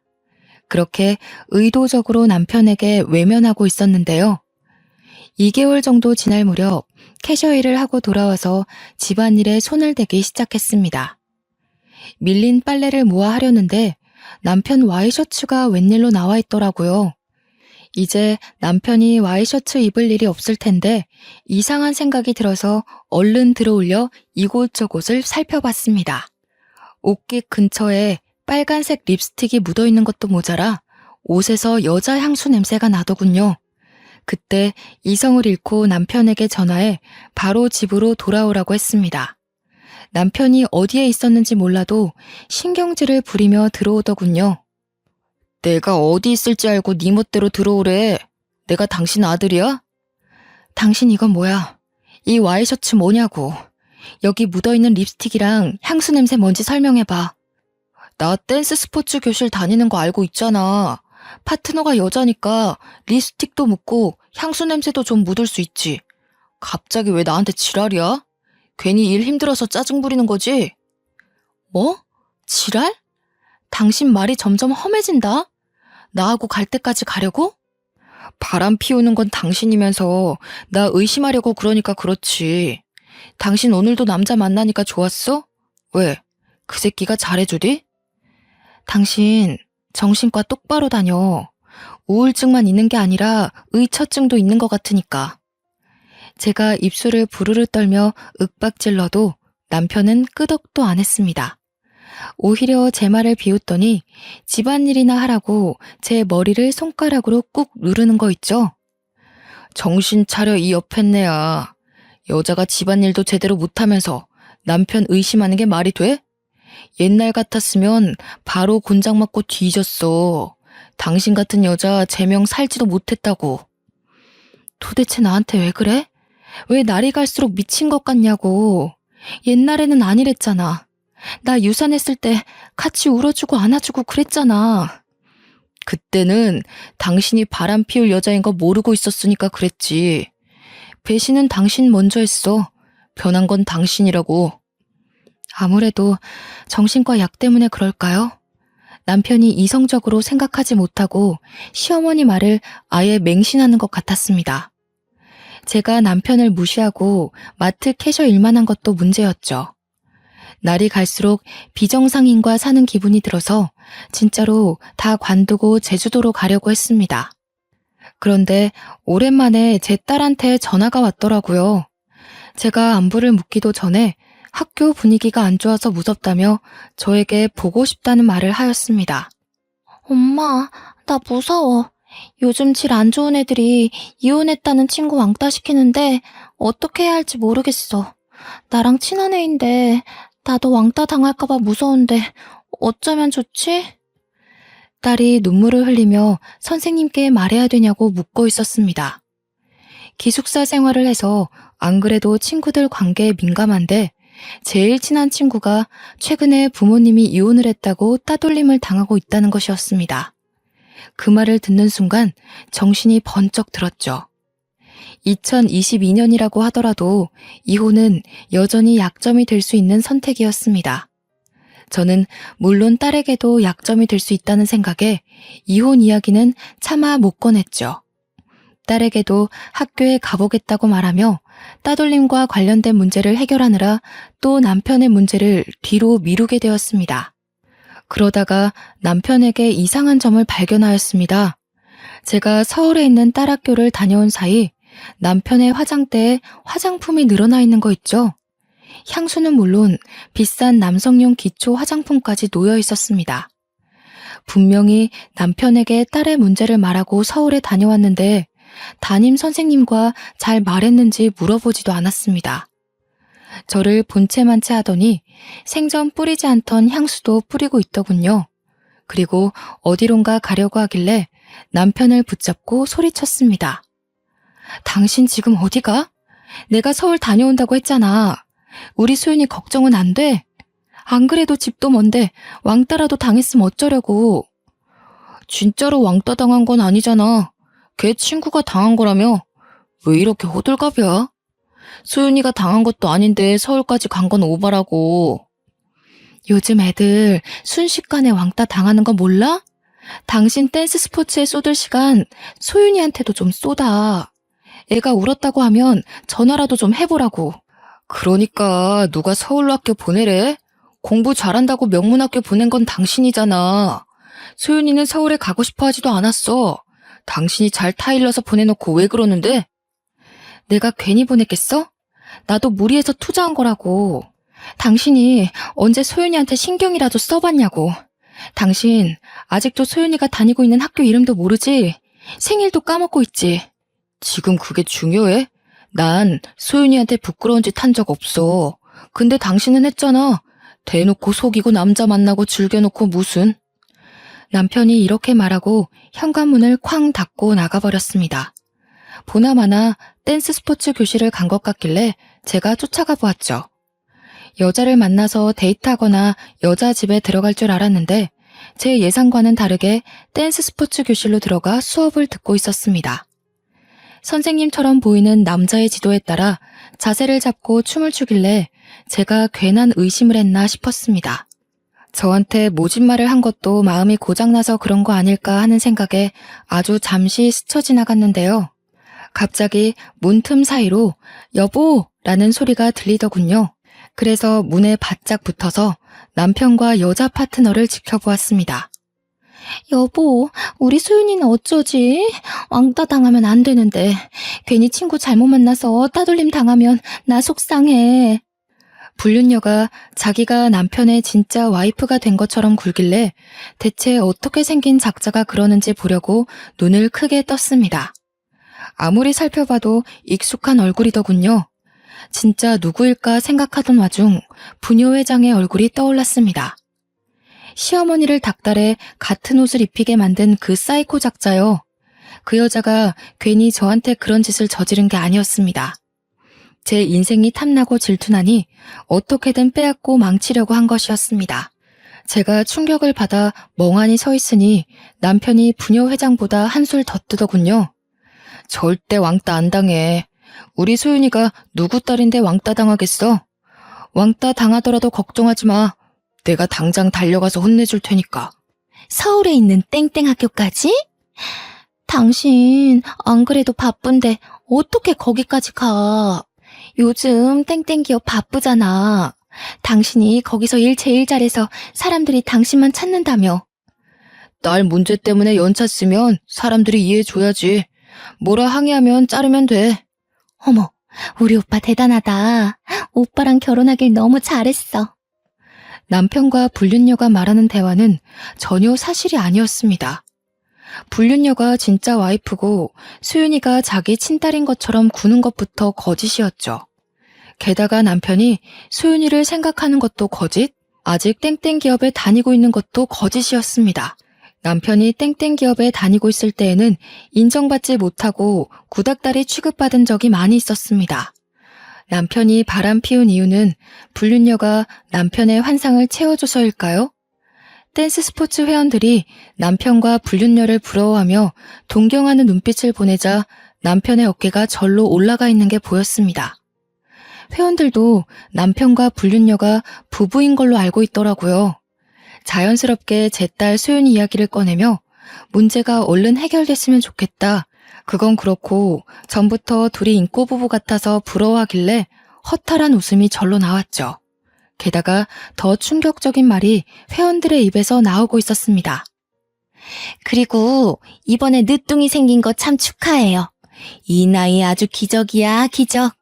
그렇게 의도적으로 남편에게 외면하고 있었는데요. 2개월 정도 지날 무렵 캐셔 일을 하고 돌아와서 집안일에 손을 대기 시작했습니다. 밀린 빨래를 모아 하려는데 남편 와이셔츠가 웬일로 나와 있더라고요. 이제 남편이 와이셔츠 입을 일이 없을 텐데 이상한 생각이 들어서 얼른 들어올려 이곳저곳을 살펴봤습니다. 옷깃 근처에 빨간색 립스틱이 묻어있는 것도 모자라 옷에서 여자 향수 냄새가 나더군요. 그때 이성을 잃고 남편에게 전화해 바로 집으로 돌아오라고 했습니다. 남편이 어디에 있었는지 몰라도 신경질을 부리며 들어오더군요. 내가 어디 있을지 알고 네 멋대로 들어오래. 내가 당신 아들이야? 당신 이건 뭐야? 이 와이셔츠 뭐냐고. 여기 묻어있는 립스틱이랑 향수 냄새 뭔지 설명해봐. 나 댄스 스포츠 교실 다니는 거 알고 있잖아. 파트너가 여자니까 립스틱도 묻고 향수 냄새도 좀 묻을 수 있지. 갑자기 왜 나한테 지랄이야? 괜히 일 힘들어서 짜증 부리는 거지? 뭐? 지랄? 당신 말이 점점 험해진다? 나하고 갈 때까지 가려고? 바람 피우는 건 당신이면서 나 의심하려고 그러니까 그렇지. 당신 오늘도 남자 만나니까 좋았어? 왜? 그 새끼가 잘해주디? 당신 정신과 똑바로 다녀. 우울증만 있는 게 아니라 의처증도 있는 것 같으니까. 제가 입술을 부르르 떨며 윽박질러도 남편은 끄덕도 안 했습니다. 오히려 제 말을 비웃더니 집안일이나 하라고 제 머리를 손가락으로 꾹 누르는 거 있죠? 정신 차려 이 옆했네야. 여자가 집안일도 제대로 못하면서 남편 의심하는 게 말이 돼? 옛날 같았으면 바로 곤장 맞고 뒤졌어. 당신 같은 여자 제명 살지도 못했다고. 도대체 나한테 왜 그래? 왜 날이 갈수록 미친 것 같냐고. 옛날에는 아니랬잖아. 나 유산했을 때 같이 울어주고 안아주고 그랬잖아. 그때는 당신이 바람 피울 여자인 거 모르고 있었으니까 그랬지. 배신은 당신 먼저 했어. 변한 건 당신이라고. 아무래도 정신과 약 때문에 그럴까요? 남편이 이성적으로 생각하지 못하고 시어머니 말을 아예 맹신하는 것 같았습니다. 제가 남편을 무시하고 마트 캐셔 일만 한 것도 문제였죠. 날이 갈수록 비정상인과 사는 기분이 들어서 진짜로 다 관두고 제주도로 가려고 했습니다. 그런데 오랜만에 제 딸한테 전화가 왔더라고요. 제가 안부를 묻기도 전에 학교 분위기가 안 좋아서 무섭다며 저에게 보고 싶다는 말을 하였습니다. 엄마, 나 무서워. 요즘 질 안 좋은 애들이 이혼했다는 친구 왕따 시키는데 어떻게 해야 할지 모르겠어. 나랑 친한 애인데 나도 왕따 당할까봐 무서운데 어쩌면 좋지? 딸이 눈물을 흘리며 선생님께 말해야 되냐고 묻고 있었습니다. 기숙사 생활을 해서 안 그래도 친구들 관계에 민감한데 제일 친한 친구가 최근에 부모님이 이혼을 했다고 따돌림을 당하고 있다는 것이었습니다. 그 말을 듣는 순간 정신이 번쩍 들었죠. 2022년이라고 하더라도 이혼은 여전히 약점이 될 수 있는 선택이었습니다. 저는 물론 딸에게도 약점이 될 수 있다는 생각에 이혼 이야기는 차마 못 꺼냈죠. 딸에게도 학교에 가보겠다고 말하며 따돌림과 관련된 문제를 해결하느라 또 남편의 문제를 뒤로 미루게 되었습니다. 그러다가 남편에게 이상한 점을 발견하였습니다. 제가 서울에 있는 딸 학교를 다녀온 사이 남편의 화장대에 화장품이 늘어나 있는 거 있죠? 향수는 물론 비싼 남성용 기초 화장품까지 놓여 있었습니다. 분명히 남편에게 딸의 문제를 말하고 서울에 다녀왔는데 담임 선생님과 잘 말했는지 물어보지도 않았습니다. 저를 본체만체 하더니 생전 뿌리지 않던 향수도 뿌리고 있더군요. 그리고 어디론가 가려고 하길래 남편을 붙잡고 소리쳤습니다. 당신 지금 어디가? 내가 서울 다녀온다고 했잖아. 우리 소윤이 걱정은 안 돼? 안 그래도 집도 먼데 왕따라도 당했으면 어쩌려고. 진짜로 왕따 당한 건 아니잖아. 걔 친구가 당한 거라며. 왜 이렇게 호들갑이야? 소윤이가 당한 것도 아닌데 서울까지 간 건 오바라고. 요즘 애들 순식간에 왕따 당하는 거 몰라? 당신 댄스 스포츠에 쏟을 시간 소윤이한테도 좀 쏟아. 애가 울었다고 하면 전화라도 좀 해보라고. 그러니까 누가 서울로 학교 보내래? 공부 잘한다고 명문학교 보낸 건 당신이잖아. 소윤이는 서울에 가고 싶어 하지도 않았어. 당신이 잘 타일러서 보내놓고 왜 그러는데? 내가 괜히 보냈겠어? 나도 무리해서 투자한 거라고. 당신이 언제 소윤이한테 신경이라도 써봤냐고. 당신 아직도 소윤이가 다니고 있는 학교 이름도 모르지? 생일도 까먹고 있지? 지금 그게 중요해? 난 소윤이한테 부끄러운 짓 한 적 없어. 근데 당신은 했잖아. 대놓고 속이고 남자 만나고 즐겨놓고 무슨. 남편이 이렇게 말하고 현관문을 쾅 닫고 나가버렸습니다. 보나마나 댄스 스포츠 교실을 간 것 같길래 제가 쫓아가 보았죠. 여자를 만나서 데이트하거나 여자 집에 들어갈 줄 알았는데 제 예상과는 다르게 댄스 스포츠 교실로 들어가 수업을 듣고 있었습니다. 선생님처럼 보이는 남자의 지도에 따라 자세를 잡고 춤을 추길래 제가 괜한 의심을 했나 싶었습니다. 저한테 모진말을 한 것도 마음이 고장나서 그런 거 아닐까 하는 생각에 아주 잠시 스쳐 지나갔는데요. 갑자기 문틈 사이로 여보라는 소리가 들리더군요. 그래서 문에 바짝 붙어서 남편과 여자 파트너를 지켜보았습니다. 여보, 우리 소윤이는 어쩌지? 왕따 당하면 안 되는데 괜히 친구 잘못 만나서 따돌림 당하면 나 속상해. 불륜녀가 자기가 남편의 진짜 와이프가 된 것처럼 굴길래 대체 어떻게 생긴 작자가 그러는지 보려고 눈을 크게 떴습니다. 아무리 살펴봐도 익숙한 얼굴이더군요. 진짜 누구일까 생각하던 와중 부녀회장의 얼굴이 떠올랐습니다. 시어머니를 닥달해 같은 옷을 입히게 만든 그 사이코 작자요. 그 여자가 괜히 저한테 그런 짓을 저지른 게 아니었습니다. 제 인생이 탐나고 질투나니 어떻게든 빼앗고 망치려고 한 것이었습니다. 제가 충격을 받아 멍하니 서 있으니 남편이 부녀회장보다 한술 더 뜨더군요. 절대 왕따 안 당해. 우리 소윤이가 누구 딸인데 왕따 당하겠어? 왕따 당하더라도 걱정하지 마. 내가 당장 달려가서 혼내줄 테니까. 서울에 있는 땡땡 학교까지? 당신 안 그래도 바쁜데 어떻게 거기까지 가? 요즘 땡땡 기업 바쁘잖아. 당신이 거기서 일 제일 잘해서 사람들이 당신만 찾는다며. 딸 문제 때문에 연차 쓰면 사람들이 이해해줘야지. 뭐라 항의하면 자르면 돼. 어머, 우리 오빠 대단하다. 오빠랑 결혼하길 너무 잘했어. 남편과 불륜녀가 말하는 대화는 전혀 사실이 아니었습니다. 불륜녀가 진짜 와이프고 소윤이가 자기 친딸인 것처럼 구는 것부터 거짓이었죠. 게다가 남편이 소윤이를 생각하는 것도 거짓, 아직 땡땡 기업에 다니고 있는 것도 거짓이었습니다. 남편이 땡땡 기업에 다니고 있을 때에는 인정받지 못하고 구닥다리 취급받은 적이 많이 있었습니다. 남편이 바람 피운 이유는 불륜녀가 남편의 환상을 채워줘서일까요? 댄스 스포츠 회원들이 남편과 불륜녀를 부러워하며 동경하는 눈빛을 보내자 남편의 어깨가 절로 올라가 있는 게 보였습니다. 회원들도 남편과 불륜녀가 부부인 걸로 알고 있더라고요. 자연스럽게 제 딸 소윤이 이야기를 꺼내며 문제가 얼른 해결됐으면 좋겠다. 그건 그렇고 전부터 둘이 인꼬 부부 같아서 부러워하길래 허탈한 웃음이 절로 나왔죠. 게다가 더 충격적인 말이 회원들의 입에서 나오고 있었습니다. 그리고 이번에 늦둥이 생긴 거 참 축하해요. 이 나이에 아주 기적이야, 기적.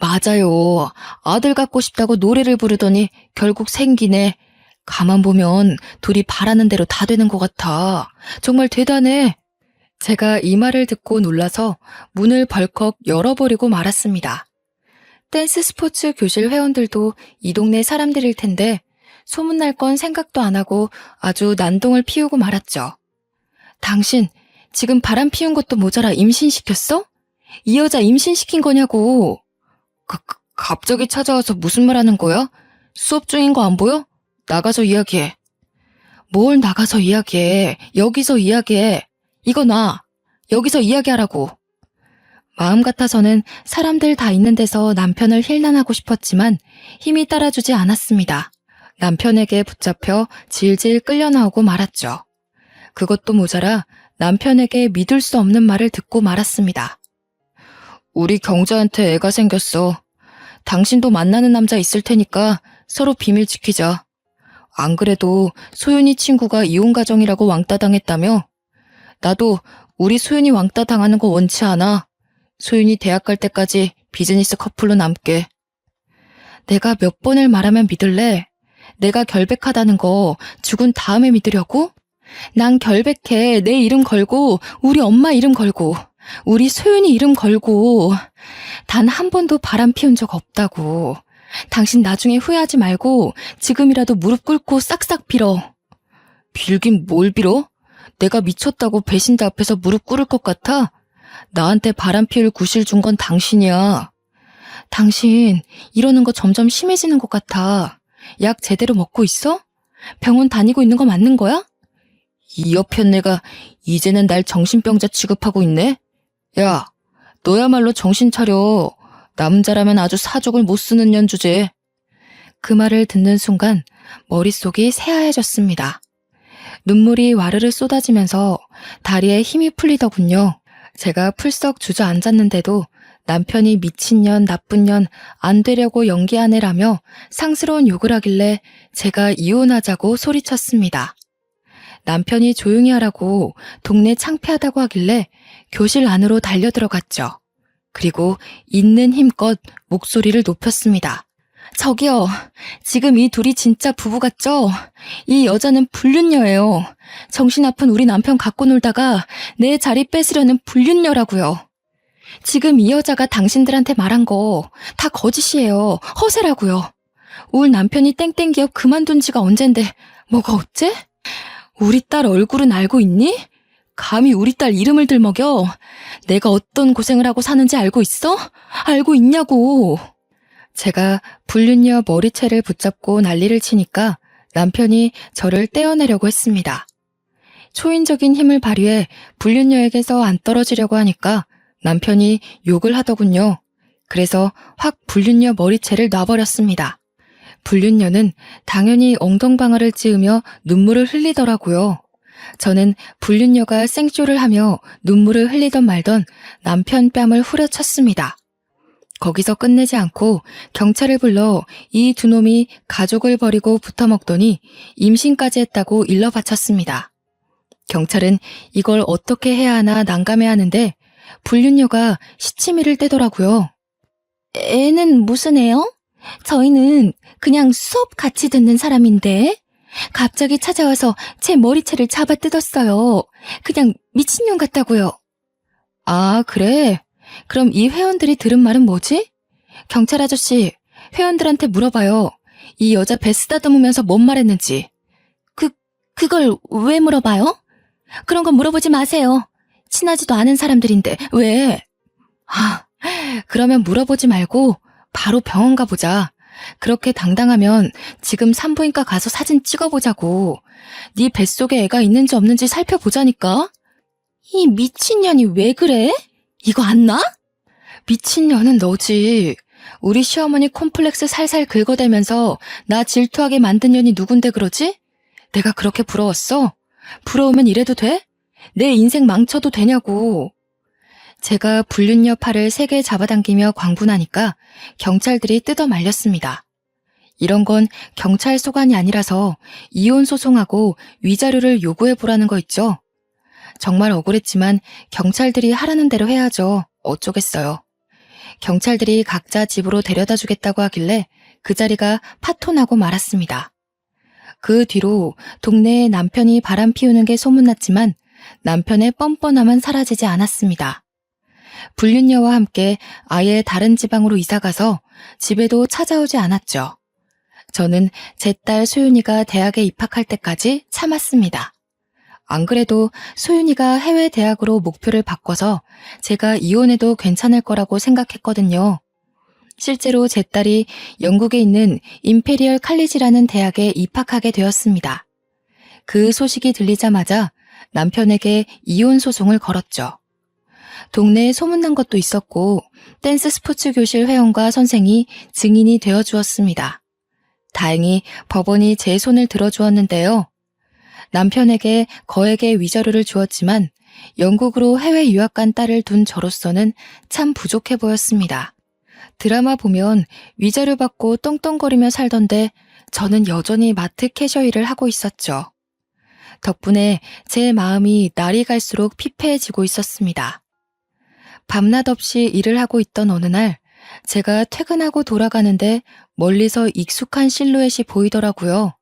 맞아요. 아들 갖고 싶다고 노래를 부르더니 결국 생기네. 가만 보면 둘이 바라는 대로 다 되는 것 같아. 정말 대단해. 제가 이 말을 듣고 놀라서 문을 벌컥 열어버리고 말았습니다. 댄스 스포츠 교실 회원들도 이 동네 사람들일 텐데 소문날 건 생각도 안 하고 아주 난동을 피우고 말았죠. 당신 지금 바람 피운 것도 모자라 임신시켰어? 이 여자 임신시킨 거냐고. 갑자기 찾아와서 무슨 말 하는 거야? 수업 중인 거 안 보여? 나가서 이야기해. 뭘 나가서 이야기해. 여기서 이야기해. 이거 놔. 여기서 이야기하라고. 마음 같아서는 사람들 다 있는 데서 남편을 힐난하고 싶었지만 힘이 따라주지 않았습니다. 남편에게 붙잡혀 질질 끌려 나오고 말았죠. 그것도 모자라 남편에게 믿을 수 없는 말을 듣고 말았습니다. 우리 경자한테 애가 생겼어. 당신도 만나는 남자 있을 테니까 서로 비밀 지키자. 안 그래도 소윤이 친구가 이혼 가정이라고 왕따 당했다며? 나도 우리 소윤이 왕따 당하는 거 원치 않아. 소윤이 대학 갈 때까지 비즈니스 커플로 남게. 내가 몇 번을 말하면 믿을래? 내가 결백하다는 거 죽은 다음에 믿으려고? 난 결백해. 내 이름 걸고 우리 엄마 이름 걸고 우리 소윤이 이름 걸고 단 한 번도 바람 피운 적 없다고. 당신 나중에 후회하지 말고 지금이라도 무릎 꿇고 싹싹 빌어. 빌긴 뭘 빌어? 내가 미쳤다고 배신자 앞에서 무릎 꿇을 것 같아? 나한테 바람 피울 구실 준 건 당신이야. 당신 이러는 거 점점 심해지는 것 같아. 약 제대로 먹고 있어? 병원 다니고 있는 거 맞는 거야? 이 여편 내가 이제는 날 정신병자 취급하고 있네? 야, 너야말로 정신 차려. 남자라면 아주 사족을 못 쓰는 년 주제. 그 말을 듣는 순간 머릿속이 새하얘졌습니다. 눈물이 와르르 쏟아지면서 다리에 힘이 풀리더군요. 제가 풀썩 주저앉았는데도 남편이 미친년, 나쁜 년, 안 되려고 연기하네라며 상스러운 욕을 하길래 제가 이혼하자고 소리쳤습니다. 남편이 조용히 하라고 동네 창피하다고 하길래 교실 안으로 달려들어갔죠. 그리고 있는 힘껏 목소리를 높였습니다. 저기요, 지금 이 둘이 진짜 부부 같죠? 이 여자는 불륜녀예요. 정신 아픈 우리 남편 갖고 놀다가 내 자리 뺏으려는 불륜녀라고요. 지금 이 여자가 당신들한테 말한 거 다 거짓이에요. 허세라고요. 울 남편이 땡땡 기업 그만둔 지가 언젠데 뭐가 어째? 우리 딸 얼굴은 알고 있니? 감히 우리 딸 이름을 들먹여. 내가 어떤 고생을 하고 사는지 알고 있어? 알고 있냐고. 제가 불륜녀 머리채를 붙잡고 난리를 치니까 남편이 저를 떼어내려고 했습니다. 초인적인 힘을 발휘해 불륜녀에게서 안 떨어지려고 하니까 남편이 욕을 하더군요. 그래서 확 불륜녀 머리채를 놔버렸습니다. 불륜녀는 당연히 엉덩방아를 찌으며 눈물을 흘리더라고요. 저는 불륜녀가 생쇼를 하며 눈물을 흘리던 말던 남편 뺨을 후려쳤습니다. 거기서 끝내지 않고 경찰을 불러 이 두 놈이 가족을 버리고 붙어먹더니 임신까지 했다고 일러 바쳤습니다. 경찰은 이걸 어떻게 해야 하나 난감해하는데 불륜녀가 시치미를 떼더라고요. 애는 무슨 애요? 저희는 그냥 수업 같이 듣는 사람인데 갑자기 찾아와서 제 머리채를 잡아 뜯었어요. 그냥 미친년 같다고요. 아, 그래? 그럼 이 회원들이 들은 말은 뭐지? 경찰 아저씨, 회원들한테 물어봐요. 이 여자 배 쓰다듬으면서 뭔 말했는지. 그걸 왜 물어봐요? 그런 건 물어보지 마세요. 친하지도 않은 사람들인데 왜? 그러면 물어보지 말고 바로 병원 가보자. 그렇게 당당하면 지금 산부인과 가서 사진 찍어보자고. 네 뱃속에 애가 있는지 없는지 살펴보자니까. 이 미친년이 왜 그래? 이거 안 나? 미친년은 너지. 우리 시어머니 콤플렉스 살살 긁어대면서 나 질투하게 만든 년이 누군데 그러지? 내가 그렇게 부러웠어? 부러우면 이래도 돼? 내 인생 망쳐도 되냐고. 제가 불륜녀 팔을 세게 잡아당기며 광분하니까 경찰들이 뜯어 말렸습니다. 이런 건 경찰 소관이 아니라서 이혼 소송하고 위자료를 요구해보라는 거 있죠. 정말 억울했지만 경찰들이 하라는 대로 해야죠. 어쩌겠어요. 경찰들이 각자 집으로 데려다 주겠다고 하길래 그 자리가 파토나고 말았습니다. 그 뒤로 동네에 남편이 바람 피우는 게 소문났지만 남편의 뻔뻔함은 사라지지 않았습니다. 불륜녀와 함께 아예 다른 지방으로 이사가서 집에도 찾아오지 않았죠. 저는 제 딸 소윤이가 대학에 입학할 때까지 참았습니다. 안 그래도 소윤이가 해외 대학으로 목표를 바꿔서 제가 이혼해도 괜찮을 거라고 생각했거든요. 실제로 제 딸이 영국에 있는 임페리얼 칼리지라는 대학에 입학하게 되었습니다. 그 소식이 들리자마자 남편에게 이혼 소송을 걸었죠. 동네에 소문난 것도 있었고 댄스 스포츠 교실 회원과 선생이 증인이 되어 주었습니다. 다행히 법원이 제 손을 들어주었는데요. 남편에게 거액의 위자료를 주었지만 영국으로 해외 유학 간 딸을 둔 저로서는 참 부족해 보였습니다. 드라마 보면 위자료 받고 떵떵거리며 살던데 저는 여전히 마트 캐셔 일을 하고 있었죠. 덕분에 제 마음이 날이 갈수록 피폐해지고 있었습니다. 밤낮 없이 일을 하고 있던 어느 날 제가 퇴근하고 돌아가는데 멀리서 익숙한 실루엣이 보이더라고요.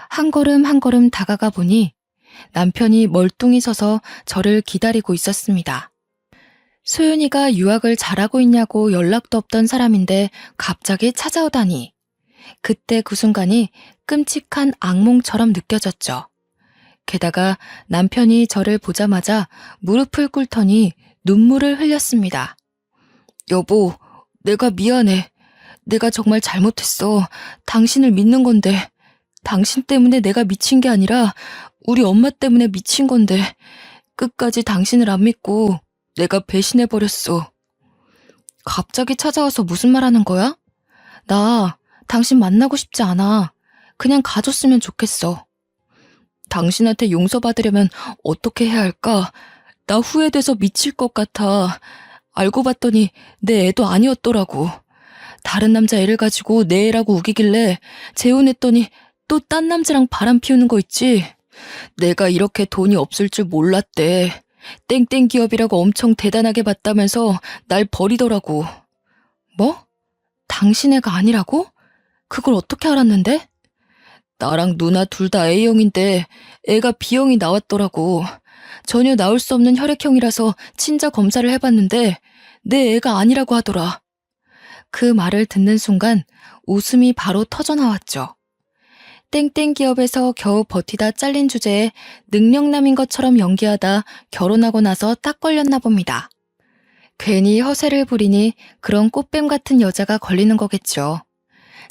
한 걸음 한 걸음 다가가 보니 남편이 멀뚱히 서서 저를 기다리고 있었습니다. 소윤이가 유학을 잘하고 있냐고 연락도 없던 사람인데 갑자기 찾아오다니. 그때 그 순간이 끔찍한 악몽처럼 느껴졌죠. 게다가 남편이 저를 보자마자 무릎을 꿇더니 눈물을 흘렸습니다. 여보, 내가 미안해. 내가 정말 잘못했어. 당신을 믿는 건데. 당신 때문에 내가 미친 게 아니라 우리 엄마 때문에 미친 건데 끝까지 당신을 안 믿고 내가 배신해버렸어. 갑자기 찾아와서 무슨 말 하는 거야? 나 당신 만나고 싶지 않아. 그냥 가줬으면 좋겠어. 당신한테 용서받으려면 어떻게 해야 할까? 나 후회돼서 미칠 것 같아. 알고 봤더니 내 애도 아니었더라고. 다른 남자 애를 가지고 내 애라고 우기길래 재혼했더니 또 딴 남자랑 바람 피우는 거 있지? 내가 이렇게 돈이 없을 줄 몰랐대. 땡땡 기업이라고 엄청 대단하게 봤다면서 날 버리더라고. 뭐? 당신 애가 아니라고? 그걸 어떻게 알았는데? 나랑 누나 둘 다 A형인데 애가 B형이 나왔더라고. 전혀 나올 수 없는 혈액형이라서 친자 검사를 해봤는데 내 애가 아니라고 하더라. 그 말을 듣는 순간 웃음이 바로 터져나왔죠. 땡땡 기업에서 겨우 버티다 잘린 주제에 능력남인 것처럼 연기하다 결혼하고 나서 딱 걸렸나 봅니다. 괜히 허세를 부리니 그런 꽃뱀 같은 여자가 걸리는 거겠죠.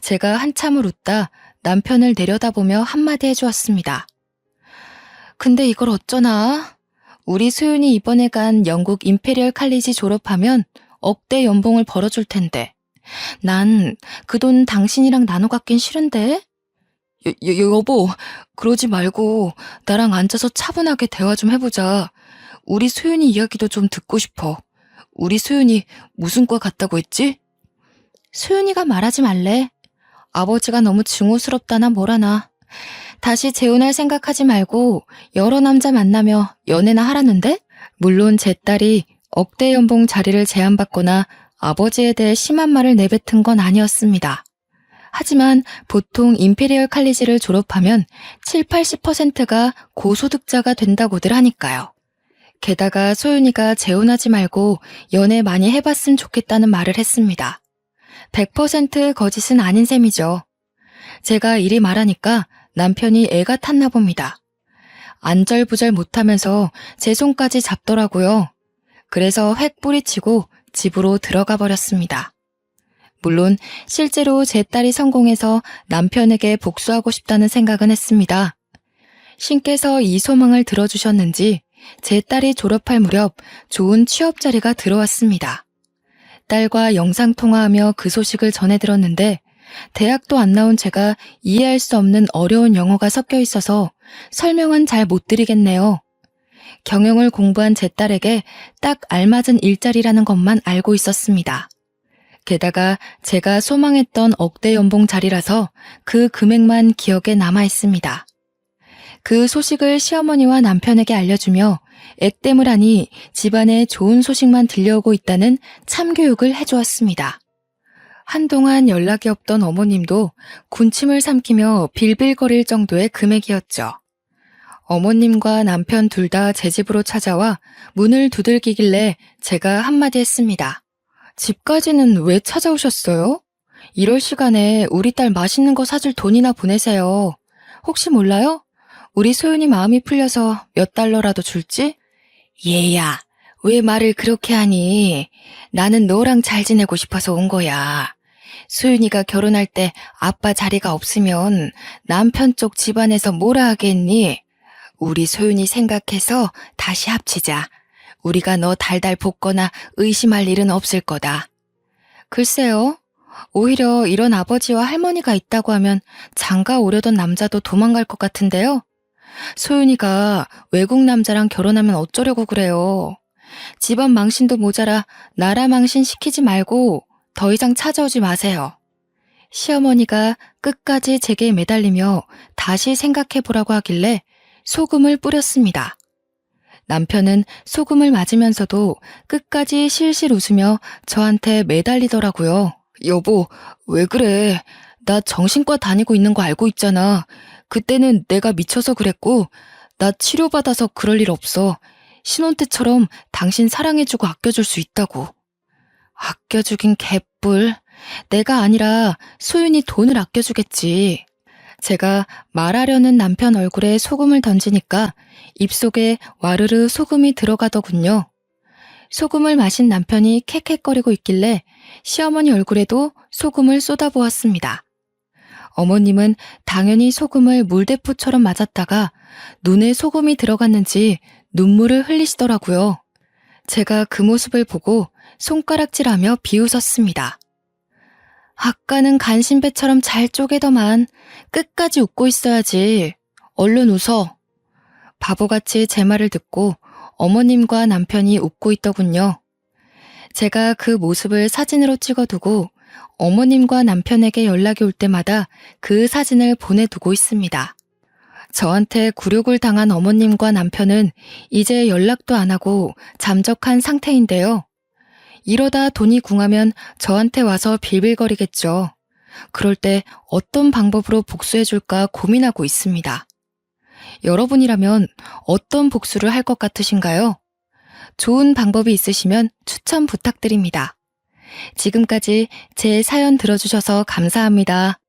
제가 한참을 웃다 남편을 내려다보며 한마디 해주었습니다. 근데 이걸 어쩌나? 우리 소윤이 이번에 간 영국 임페리얼 칼리지 졸업하면 억대 연봉을 벌어줄 텐데. 난 그 돈 당신이랑 나눠 갖긴 싫은데? 여보, 그러지 말고 나랑 앉아서 차분하게 대화 좀 해보자. 우리 소윤이 이야기도 좀 듣고 싶어. 우리 소윤이 무슨 과 갔다고 했지? 소윤이가 말하지 말래. 아버지가 너무 증오스럽다나 뭐라나. 다시 재혼할 생각하지 말고 여러 남자 만나며 연애나 하라는데? 물론 제 딸이 억대 연봉 자리를 제안받거나 아버지에 대해 심한 말을 내뱉은 건 아니었습니다. 하지만 보통 임페리얼 칼리지를 졸업하면 7, 80%가 고소득자가 된다고들 하니까요. 게다가 소윤이가 재혼하지 말고 연애 많이 해봤으면 좋겠다는 말을 했습니다. 100% 거짓은 아닌 셈이죠. 제가 이리 말하니까 남편이 애가 탔나 봅니다. 안절부절 못하면서 제 손까지 잡더라고요. 그래서 획 뿌리치고 집으로 들어가 버렸습니다. 물론 실제로 제 딸이 성공해서 남편에게 복수하고 싶다는 생각은 했습니다. 신께서 이 소망을 들어주셨는지 제 딸이 졸업할 무렵 좋은 취업 자리가 들어왔습니다. 딸과 영상통화하며 그 소식을 전해 들었는데 대학도 안 나온 제가 이해할 수 없는 어려운 영어가 섞여 있어서 설명은 잘 못 드리겠네요. 경영을 공부한 제 딸에게 딱 알맞은 일자리라는 것만 알고 있었습니다. 게다가 제가 소망했던 억대 연봉 자리라서 그 금액만 기억에 남아 있습니다. 그 소식을 시어머니와 남편에게 알려주며 액땜을 하니 집안에 좋은 소식만 들려오고 있다는 참교육을 해주었습니다. 한동안 연락이 없던 어머님도 군침을 삼키며 빌빌거릴 정도의 금액이었죠. 어머님과 남편 둘 다 제 집으로 찾아와 문을 두들기길래 제가 한마디 했습니다. 집까지는 왜 찾아오셨어요? 이럴 시간에 우리 딸 맛있는 거 사줄 돈이나 보내세요. 혹시 몰라요? 우리 소윤이 마음이 풀려서 몇 달러라도 줄지? 얘야, 왜 말을 그렇게 하니? 나는 너랑 잘 지내고 싶어서 온 거야. 소윤이가 결혼할 때 아빠 자리가 없으면 남편 쪽 집안에서 뭐라 하겠니? 우리 소윤이 생각해서 다시 합치자. 우리가 너 달달 볶거나 의심할 일은 없을 거다. 글쎄요. 오히려 이런 아버지와 할머니가 있다고 하면 장가 오려던 남자도 도망갈 것 같은데요. 소윤이가 외국 남자랑 결혼하면 어쩌려고 그래요. 집안 망신도 모자라 나라 망신 시키지 말고 더 이상 찾아오지 마세요. 시어머니가 끝까지 제게 매달리며 다시 생각해보라고 하길래 소금을 뿌렸습니다. 남편은 소금을 맞으면서도 끝까지 실실 웃으며 저한테 매달리더라고요. 여보, 왜 그래? 나 정신과 다니고 있는 거 알고 있잖아. 그때는 내가 미쳐서 그랬고, 나 치료받아서 그럴 일 없어. 신혼 때처럼 당신 사랑해주고 아껴줄 수 있다고. 아껴주긴 개뿔. 내가 아니라 소윤이 돈을 아껴주겠지. 제가 말하려는 남편 얼굴에 소금을 던지니까 입속에 와르르 소금이 들어가더군요. 소금을 마신 남편이 캑캑거리고 있길래 시어머니 얼굴에도 소금을 쏟아부었습니다. 어머님은 당연히 소금을 물대포처럼 맞았다가 눈에 소금이 들어갔는지 눈물을 흘리시더라고요. 제가 그 모습을 보고 손가락질하며 비웃었습니다. 아까는 간신배처럼 잘 쪼개더만 끝까지 웃고 있어야지. 얼른 웃어. 바보같이 제 말을 듣고 어머님과 남편이 웃고 있더군요. 제가 그 모습을 사진으로 찍어두고 어머님과 남편에게 연락이 올 때마다 그 사진을 보내두고 있습니다. 저한테 굴욕을 당한 어머님과 남편은 이제 연락도 안 하고 잠적한 상태인데요. 이러다 돈이 궁하면 저한테 와서 빌빌거리겠죠. 그럴 때 어떤 방법으로 복수해줄까 고민하고 있습니다. 여러분이라면 어떤 복수를 할 것 같으신가요? 좋은 방법이 있으시면 추천 부탁드립니다. 지금까지 제 사연 들어주셔서 감사합니다.